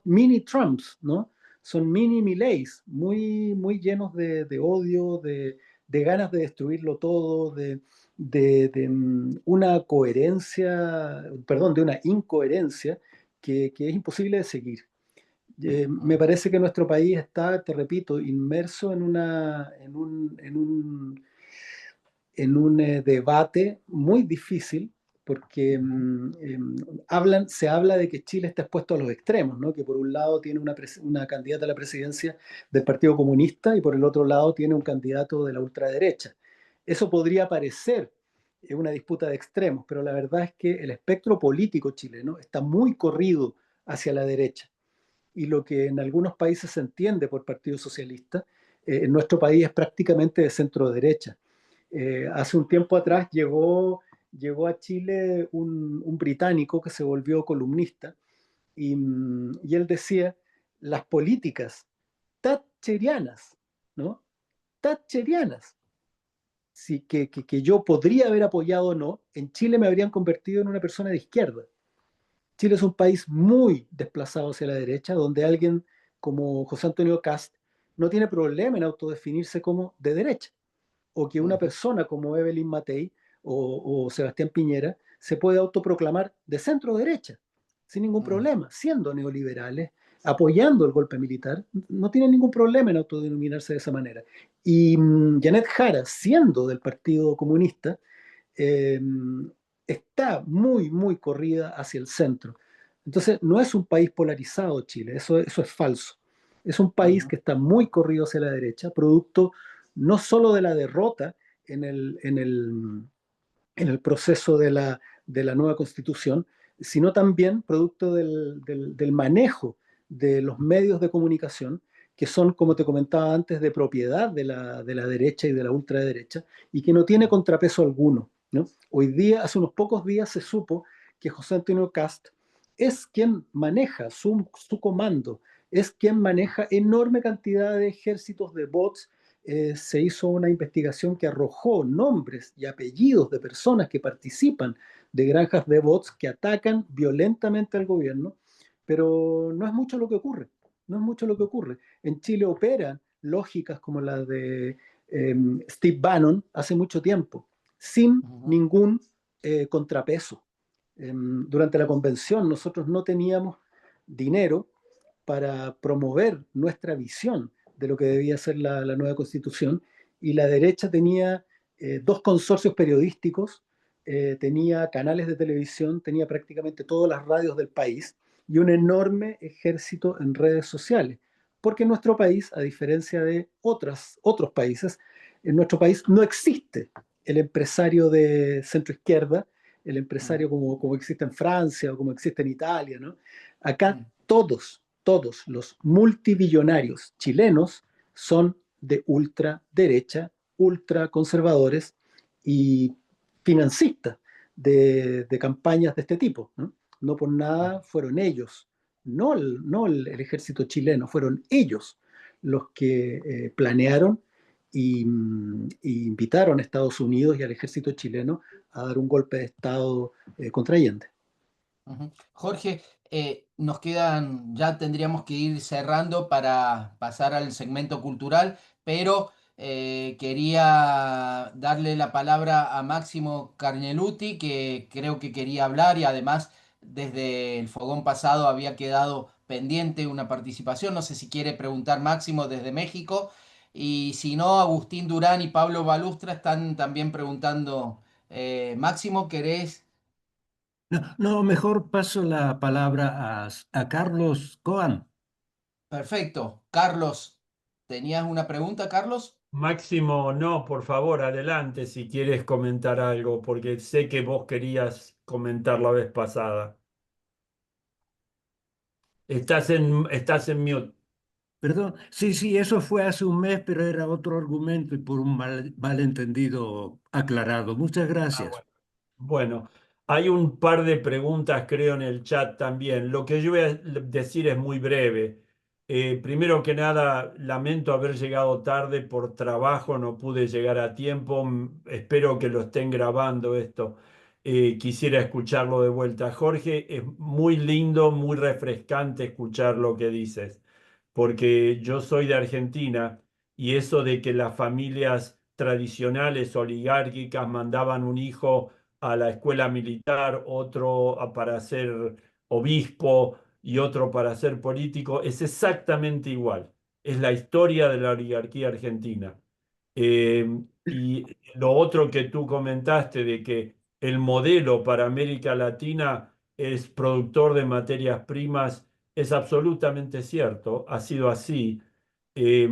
mini Trumps, ¿no? Son mini Mileys, muy llenos de odio, de ganas de destruirlo todo, de una coherencia, perdón, de una incoherencia que es imposible de seguir. Me parece que nuestro país está, te repito, inmerso en un debate muy difícil, porque se habla de que Chile está expuesto a los extremos, ¿no? Que por un lado tiene una candidata a la presidencia del Partido Comunista y por el otro lado tiene un candidato de la ultraderecha. Eso podría parecer una disputa de extremos, pero la verdad es que el espectro político chileno está muy corrido hacia la derecha. Y lo que en algunos países se entiende por Partido Socialista, en nuestro país es prácticamente de centro derecha. Hace un tiempo atrás llegó a Chile un británico que se volvió columnista y él decía, las políticas thatcherianas, ¿no? Thatcherianas, sí, que yo podría haber apoyado o no, en Chile me habrían convertido en una persona de izquierda. Chile es un país muy desplazado hacia la derecha, donde alguien como José Antonio Kast no tiene problema en autodefinirse como de derecha, o que una persona como Evelyn Matei o Sebastián Piñera se puede autoproclamar de centro derecha, sin ningún problema, siendo neoliberales, apoyando el golpe militar, no tienen ningún problema en autodenominarse de esa manera. Y Janet Jara, siendo del Partido Comunista, eh, está muy, muy corrida hacia el centro. Entonces, no es un país polarizado Chile, eso es falso. Es un país que está muy corrido hacia la derecha, producto no solo de la derrota en el proceso de la nueva constitución, sino también producto del manejo de los medios de comunicación, que son, como te comentaba antes, de propiedad de la derecha y de la ultraderecha, y que no tiene contrapeso alguno, ¿no? Hoy día, hace unos pocos días, se supo que José Antonio Kast es quien maneja su comando, es quien maneja enorme cantidad de ejércitos de bots. Se hizo una investigación que arrojó nombres y apellidos de personas que participan de granjas de bots que atacan violentamente al gobierno, pero no es mucho lo que ocurre. No es mucho lo que ocurre. En Chile operan lógicas como la de Steve Bannon hace mucho tiempo, sin ningún contrapeso. Durante la convención nosotros no teníamos dinero para promover nuestra visión de lo que debía ser la nueva constitución, y la derecha tenía dos consorcios periodísticos, tenía canales de televisión, tenía prácticamente todas las radios del país y un enorme ejército en redes sociales, porque en nuestro país, a diferencia de otros países, en nuestro país no existe el empresario de centro izquierda, el empresario como existe en Francia o como existe en Italia, ¿no? Acá todos los multibillonarios chilenos son de ultraderecha, ultraconservadores y financistas de campañas de este tipo, ¿no? No por nada fueron ellos, no el ejército chileno, fueron ellos los que planearon y invitaron a Estados Unidos y al ejército chileno a dar un golpe de Estado contra Allende. Jorge, nos quedan, ya tendríamos que ir cerrando para pasar al segmento cultural, pero quería darle la palabra a Máximo Carneluti, que creo que quería hablar y además desde el fogón pasado había quedado pendiente una participación. No sé si quiere preguntar Máximo desde México, y si no, Agustín Durán y Pablo Balustra están también preguntando. Máximo, ¿querés? No, no, mejor paso la palabra a Carlos Coan. Perfecto. Carlos, ¿tenías una pregunta, Carlos? Máximo, no, por favor, adelante si quieres comentar algo, porque sé que vos querías comentar la vez pasada. Estás en mute. Perdón, sí, eso fue hace un mes, pero era otro argumento y por un malentendido aclarado. Muchas Ah, gracias. bueno. Bueno, hay un par de preguntas, creo, en el chat también. Lo que yo voy a decir es muy breve. Primero que nada, lamento haber llegado tarde por trabajo, no pude llegar a tiempo. Espero que lo estén grabando esto. Quisiera escucharlo de vuelta. Jorge, es muy lindo, muy refrescante escuchar lo que dices, porque yo soy de Argentina y eso de que las familias tradicionales, oligárquicas, mandaban un hijo a la escuela militar, otro para ser obispo y otro para ser político, es exactamente igual. Es la historia de la oligarquía argentina. Y lo otro que tú comentaste de que el modelo para América Latina es productor de materias primas es absolutamente cierto, ha sido así. Eh,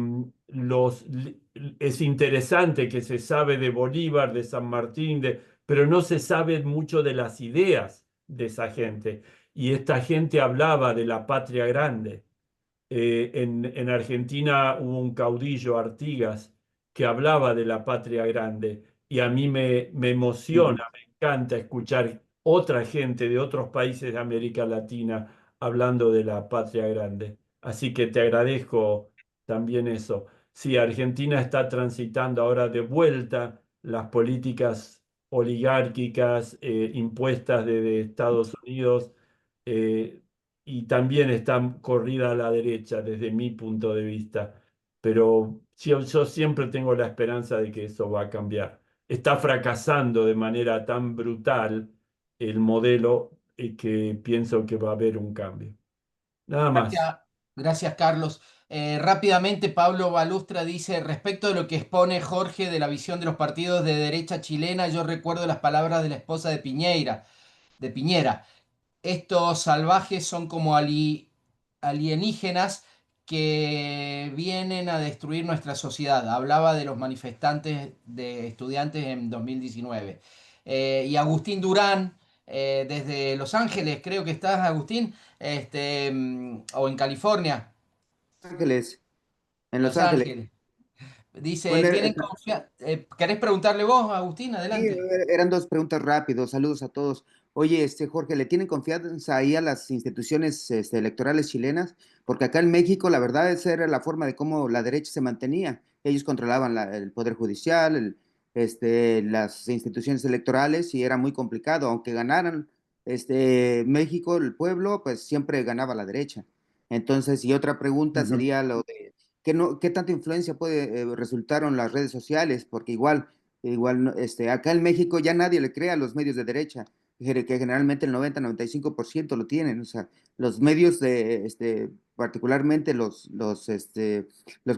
es interesante que se sabe de Bolívar, de San Martín, pero no se sabe mucho de las ideas de esa gente. Y esta gente hablaba de la patria grande. En Argentina hubo un caudillo, Artigas, que hablaba de la patria grande y a mí me emociona, me encanta escuchar otra gente de otros países de América Latina hablando de la patria grande. Así que te agradezco también eso. Sí, Argentina está transitando ahora de vuelta las políticas oligárquicas impuestas de Estados Unidos. eh, y también está corrida a la derecha desde mi punto de vista, pero yo siempre tengo la esperanza de que eso va a cambiar. Está fracasando de manera tan brutal el modelo que pienso que va a haber un cambio. Nada más. Gracias, gracias, Carlos. Rápidamente, Pablo Balustra dice, respecto de lo que expone Jorge de la visión de los partidos de derecha chilena, yo recuerdo las palabras de la esposa de Piñera. Estos salvajes son como alienígenas que vienen a destruir nuestra sociedad. Hablaba de los manifestantes de estudiantes en 2019. Y Agustín Durán, desde Los Ángeles, creo que estás, Agustín, o en California, Ángeles, en Los Los Ángeles. Ángeles. Dice, Bueno, ¿tienen confianza? ¿Querés preguntarle vos, Agustín? sí, Adelante. eran dos preguntas rápidos. Saludos a todos. Oye, Jorge, ¿le tienen confianza ahí a las instituciones electorales chilenas? Porque acá en México, la verdad, esa era la forma de cómo la derecha se mantenía. Ellos controlaban el poder judicial, las instituciones electorales y era muy complicado. Aunque ganaran México, el pueblo, pues siempre ganaba la derecha. Entonces, y otra pregunta Ujú. sería lo de ¿qué tanta influencia puede resultar en las redes sociales? Porque igual, acá en México ya nadie le cree a los medios de derecha, que generalmente el 90-95% lo tienen. O sea, los medios particularmente los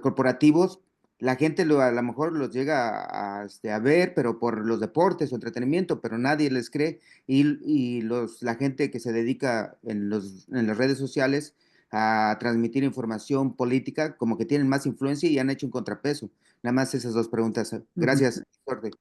corporativos, la gente a lo mejor los llega a ver, pero por los deportes o entretenimiento, pero nadie les cree. La gente que se dedica en las redes sociales a transmitir información política, como que tienen más influencia y han hecho un contrapeso. Nada más esas dos preguntas. Ujú. Gracias, Jorge.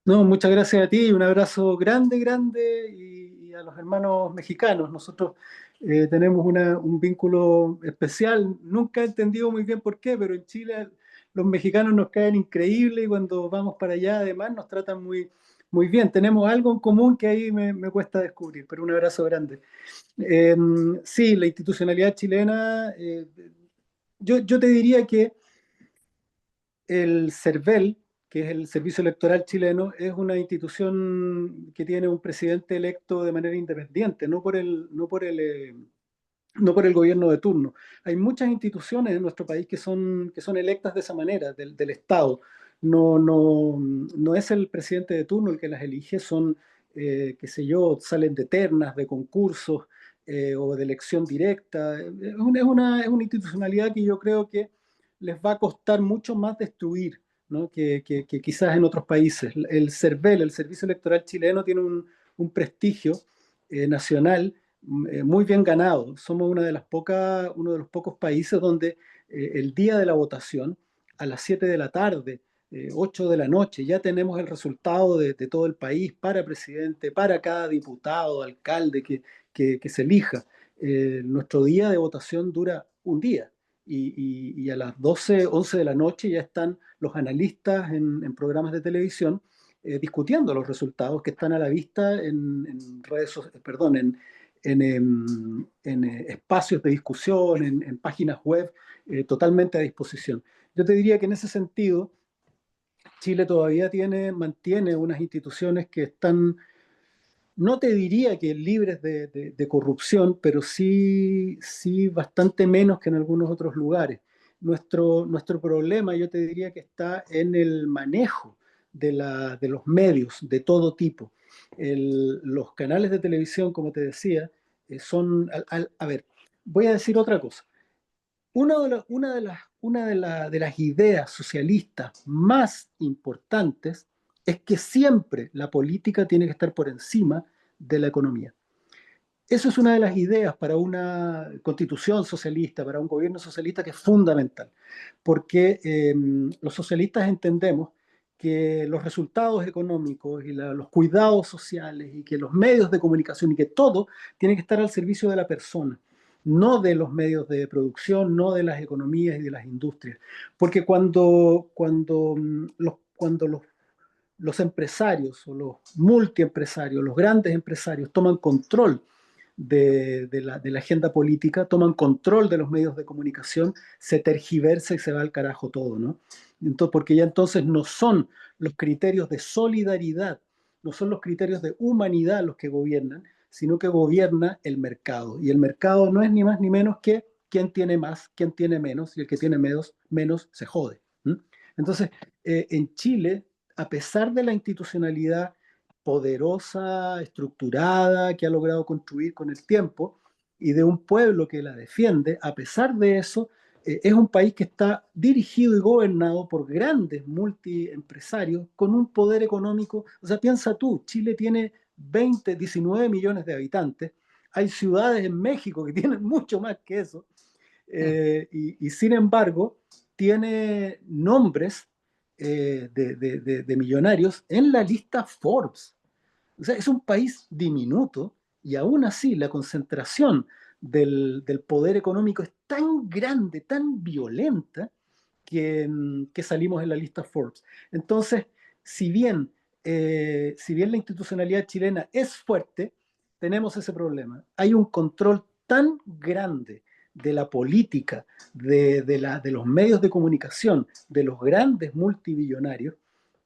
No, muchas gracias a ti, un abrazo grande, grande y a los hermanos mexicanos. Nosotros tenemos un vínculo especial, nunca he entendido muy bien por qué, pero en Chile los mexicanos nos caen increíble y cuando vamos para allá además nos tratan muy, muy bien. Tenemos algo en común que ahí me cuesta descubrir, pero un abrazo grande. Eh, sí, la institucionalidad chilena, yo te diría que el CERVEL, que es el Servicio Electoral Chileno, es una institución que tiene un presidente electo de manera independiente, no por el gobierno de turno. Hay muchas instituciones en nuestro país que son electas de esa manera, del Estado. No es el presidente de turno el que las elige, son, qué sé yo, salen de ternas, de concursos o de elección directa. Es una institucionalidad que yo creo que les va a costar mucho más destruir, ¿no? Que quizás en otros países. El CERVEL, el Servicio Electoral Chileno, tiene un prestigio nacional muy bien ganado. Somos uno de los pocos países donde el día de la votación, a las 7 de la tarde, 8 de la noche, ya tenemos el resultado de todo el país para presidente, para cada diputado, alcalde que se elija. Nuestro día de votación dura un día y a las 12, 11 de la noche ya están los analistas en programas de televisión discutiendo los resultados que están a la vista en redes sociales, perdón, espacios de discusión, en páginas web, totalmente a disposición. Yo te diría que en ese sentido, Chile todavía mantiene unas instituciones que están, no te diría que libres de corrupción, pero sí bastante menos que en algunos otros lugares. nuestro problema, yo te diría que está en el manejo de los medios de todo tipo. Los canales de televisión, como te decía, son... A ver, voy a decir otra cosa. Una de las ideas socialistas más importantes es que siempre la política tiene que estar por encima de la economía. Eso es una de las ideas para una constitución socialista, para un gobierno socialista, que es fundamental, porque los socialistas entendemos que los resultados económicos y los cuidados sociales y que los medios de comunicación y que todo tiene que estar al servicio de la persona, no de los medios de producción, no de las economías y de las industrias. Porque cuando los empresarios o los multiempresarios, los grandes empresarios toman control de la agenda política, toman control de los medios de comunicación, se tergiversa y se va al carajo todo, ¿no? Entonces, porque ya entonces no son los criterios de solidaridad, no son los criterios de humanidad los que gobiernan, sino que gobierna el mercado. Y el mercado no es ni más ni menos que quién tiene más, quién tiene menos, y el que tiene menos se jode. Entonces, en Chile, a pesar de la institucionalidad poderosa, estructurada, que ha logrado construir con el tiempo, y de un pueblo que la defiende, a pesar de eso, es un país que está dirigido y gobernado por grandes multiempresarios con un poder económico. O sea, piensa tú, Chile tiene 19 millones de habitantes, hay ciudades en México que tienen mucho más que eso, y sin embargo tiene nombres de millonarios en la lista Forbes. O sea, es un país diminuto y aún así la concentración del poder económico es tan grande, tan violenta, que salimos en la lista Forbes. Entonces, si bien la institucionalidad chilena es fuerte, tenemos ese problema. Hay un control tan grande de la política, de los medios de comunicación, de los grandes multimillonarios,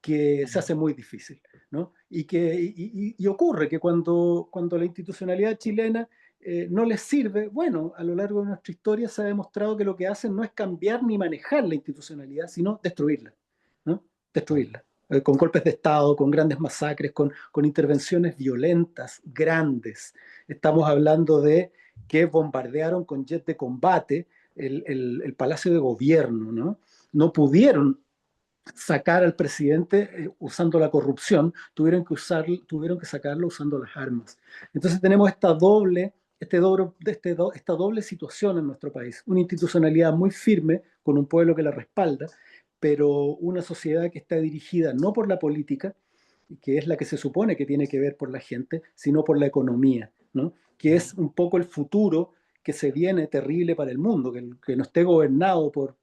que se hace muy difícil, ¿no? Y ocurre que cuando la institucionalidad chilena no les sirve, bueno, a lo largo de nuestra historia se ha demostrado que lo que hacen no es cambiar ni manejar la institucionalidad, sino destruirla, ¿no? Destruirla. Con golpes de Estado, con grandes masacres, con intervenciones violentas, grandes. Estamos hablando de que bombardearon con jet de combate el Palacio de Gobierno, ¿no? No pudieron sacar al presidente usando la corrupción, tuvieron que sacarlo usando las armas. Entonces tenemos esta doble situación en nuestro país. Una institucionalidad muy firme, con un pueblo que la respalda, pero una sociedad que está dirigida no por la política, que es la que se supone que tiene que ver por la gente, sino por la economía, ¿no? Que es un poco el futuro que se viene terrible para el mundo, que no esté gobernado por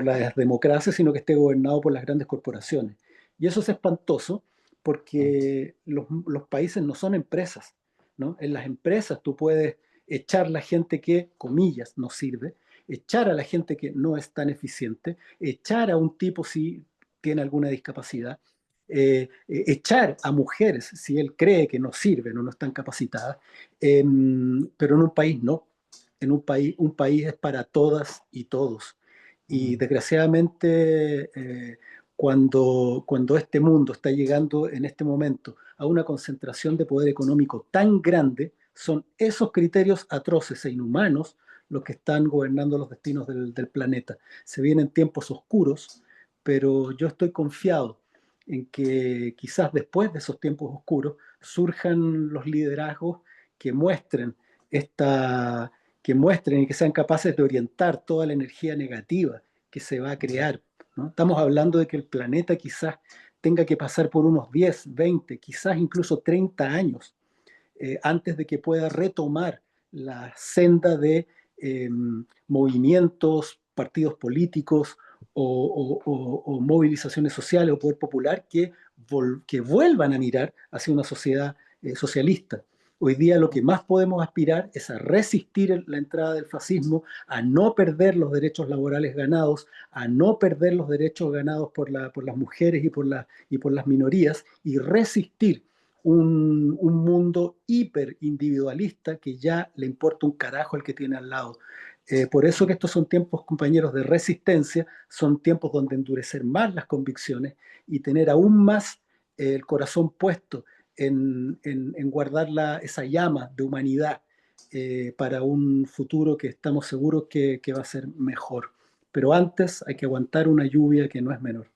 las democracias, sino que esté gobernado por las grandes corporaciones. Y eso es espantoso porque los países no son empresas, ¿no? En las empresas tú puedes echar la gente que, comillas, no sirve, echar a la gente que no es tan eficiente, echar a un tipo si tiene alguna discapacidad, echar a mujeres si él cree que no sirven o no están capacitadas, pero en un país no. En un país es para todas y todos. Y desgraciadamente, cuando este mundo está llegando en este momento a una concentración de poder económico tan grande, son esos criterios atroces e inhumanos los que están gobernando los destinos del planeta. Se vienen tiempos oscuros, pero yo estoy confiado en que quizás después de esos tiempos oscuros surjan los liderazgos que muestren y que sean capaces de orientar toda la energía negativa que se va a crear, ¿no? Estamos hablando de que el planeta quizás tenga que pasar por unos 10, 20, quizás incluso 30 años antes de que pueda retomar la senda de movimientos, partidos políticos o movilizaciones sociales o poder popular que vuelvan a mirar hacia una sociedad socialista. Hoy día lo que más podemos aspirar es a resistir la entrada del fascismo, a no perder los derechos laborales ganados, a no perder los derechos ganados por las mujeres y por las minorías, y resistir un mundo hiper individualista que ya le importa un carajo al que tiene al lado. Por eso que estos son tiempos, compañeros, de resistencia, son tiempos donde endurecer más las convicciones y tener aún más el corazón puesto en guardar esa llama de humanidad para un futuro que estamos seguros que va a ser mejor. Pero antes hay que aguantar una lluvia que no es menor.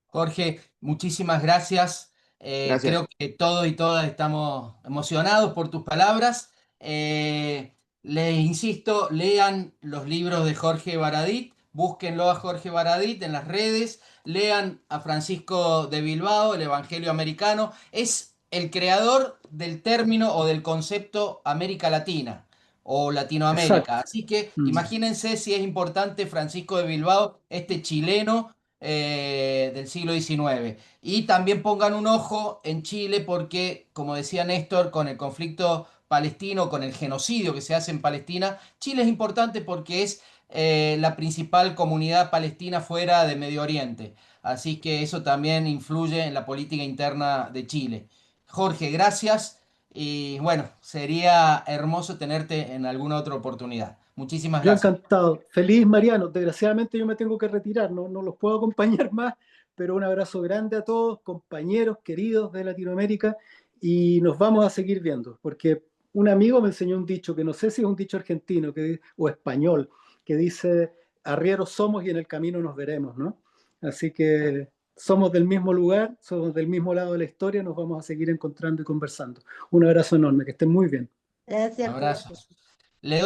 Jorge, muchísimas gracias. Gracias. Creo que todos y todas estamos emocionados por tus palabras. Les insisto, lean los libros de Jorge Baradit, búsquenlo a Jorge Baradit en las redes, lean a Francisco de Bilbao, el Evangelio Americano. Es el creador del término o del concepto América Latina o Latinoamérica. Exacto. Así que imagínense si es importante Francisco de Bilbao, este chileno del siglo XIX. Y también pongan un ojo en Chile porque, como decía Néstor, con el conflicto palestino, con el genocidio que se hace en Palestina, Chile es importante porque es la principal comunidad palestina fuera de Medio Oriente. Así que eso también influye en la política interna de Chile. Jorge, gracias. Y bueno, sería hermoso tenerte en alguna otra oportunidad. Muchísimas Yo gracias. encantado. Feliz, Mariano. Desgraciadamente yo me tengo que retirar, no los puedo acompañar más, pero un abrazo grande a todos, compañeros queridos de Latinoamérica, y nos vamos a seguir viendo, porque un amigo me enseñó un dicho, que no sé si es un dicho argentino o español, que dice, arrieros somos y en el camino nos veremos, ¿no? Así que somos del mismo lugar, somos del mismo lado de la historia, nos vamos a seguir encontrando y conversando. Un abrazo enorme, que estén muy bien. Gracias, Jorge. Abrazos. Le doy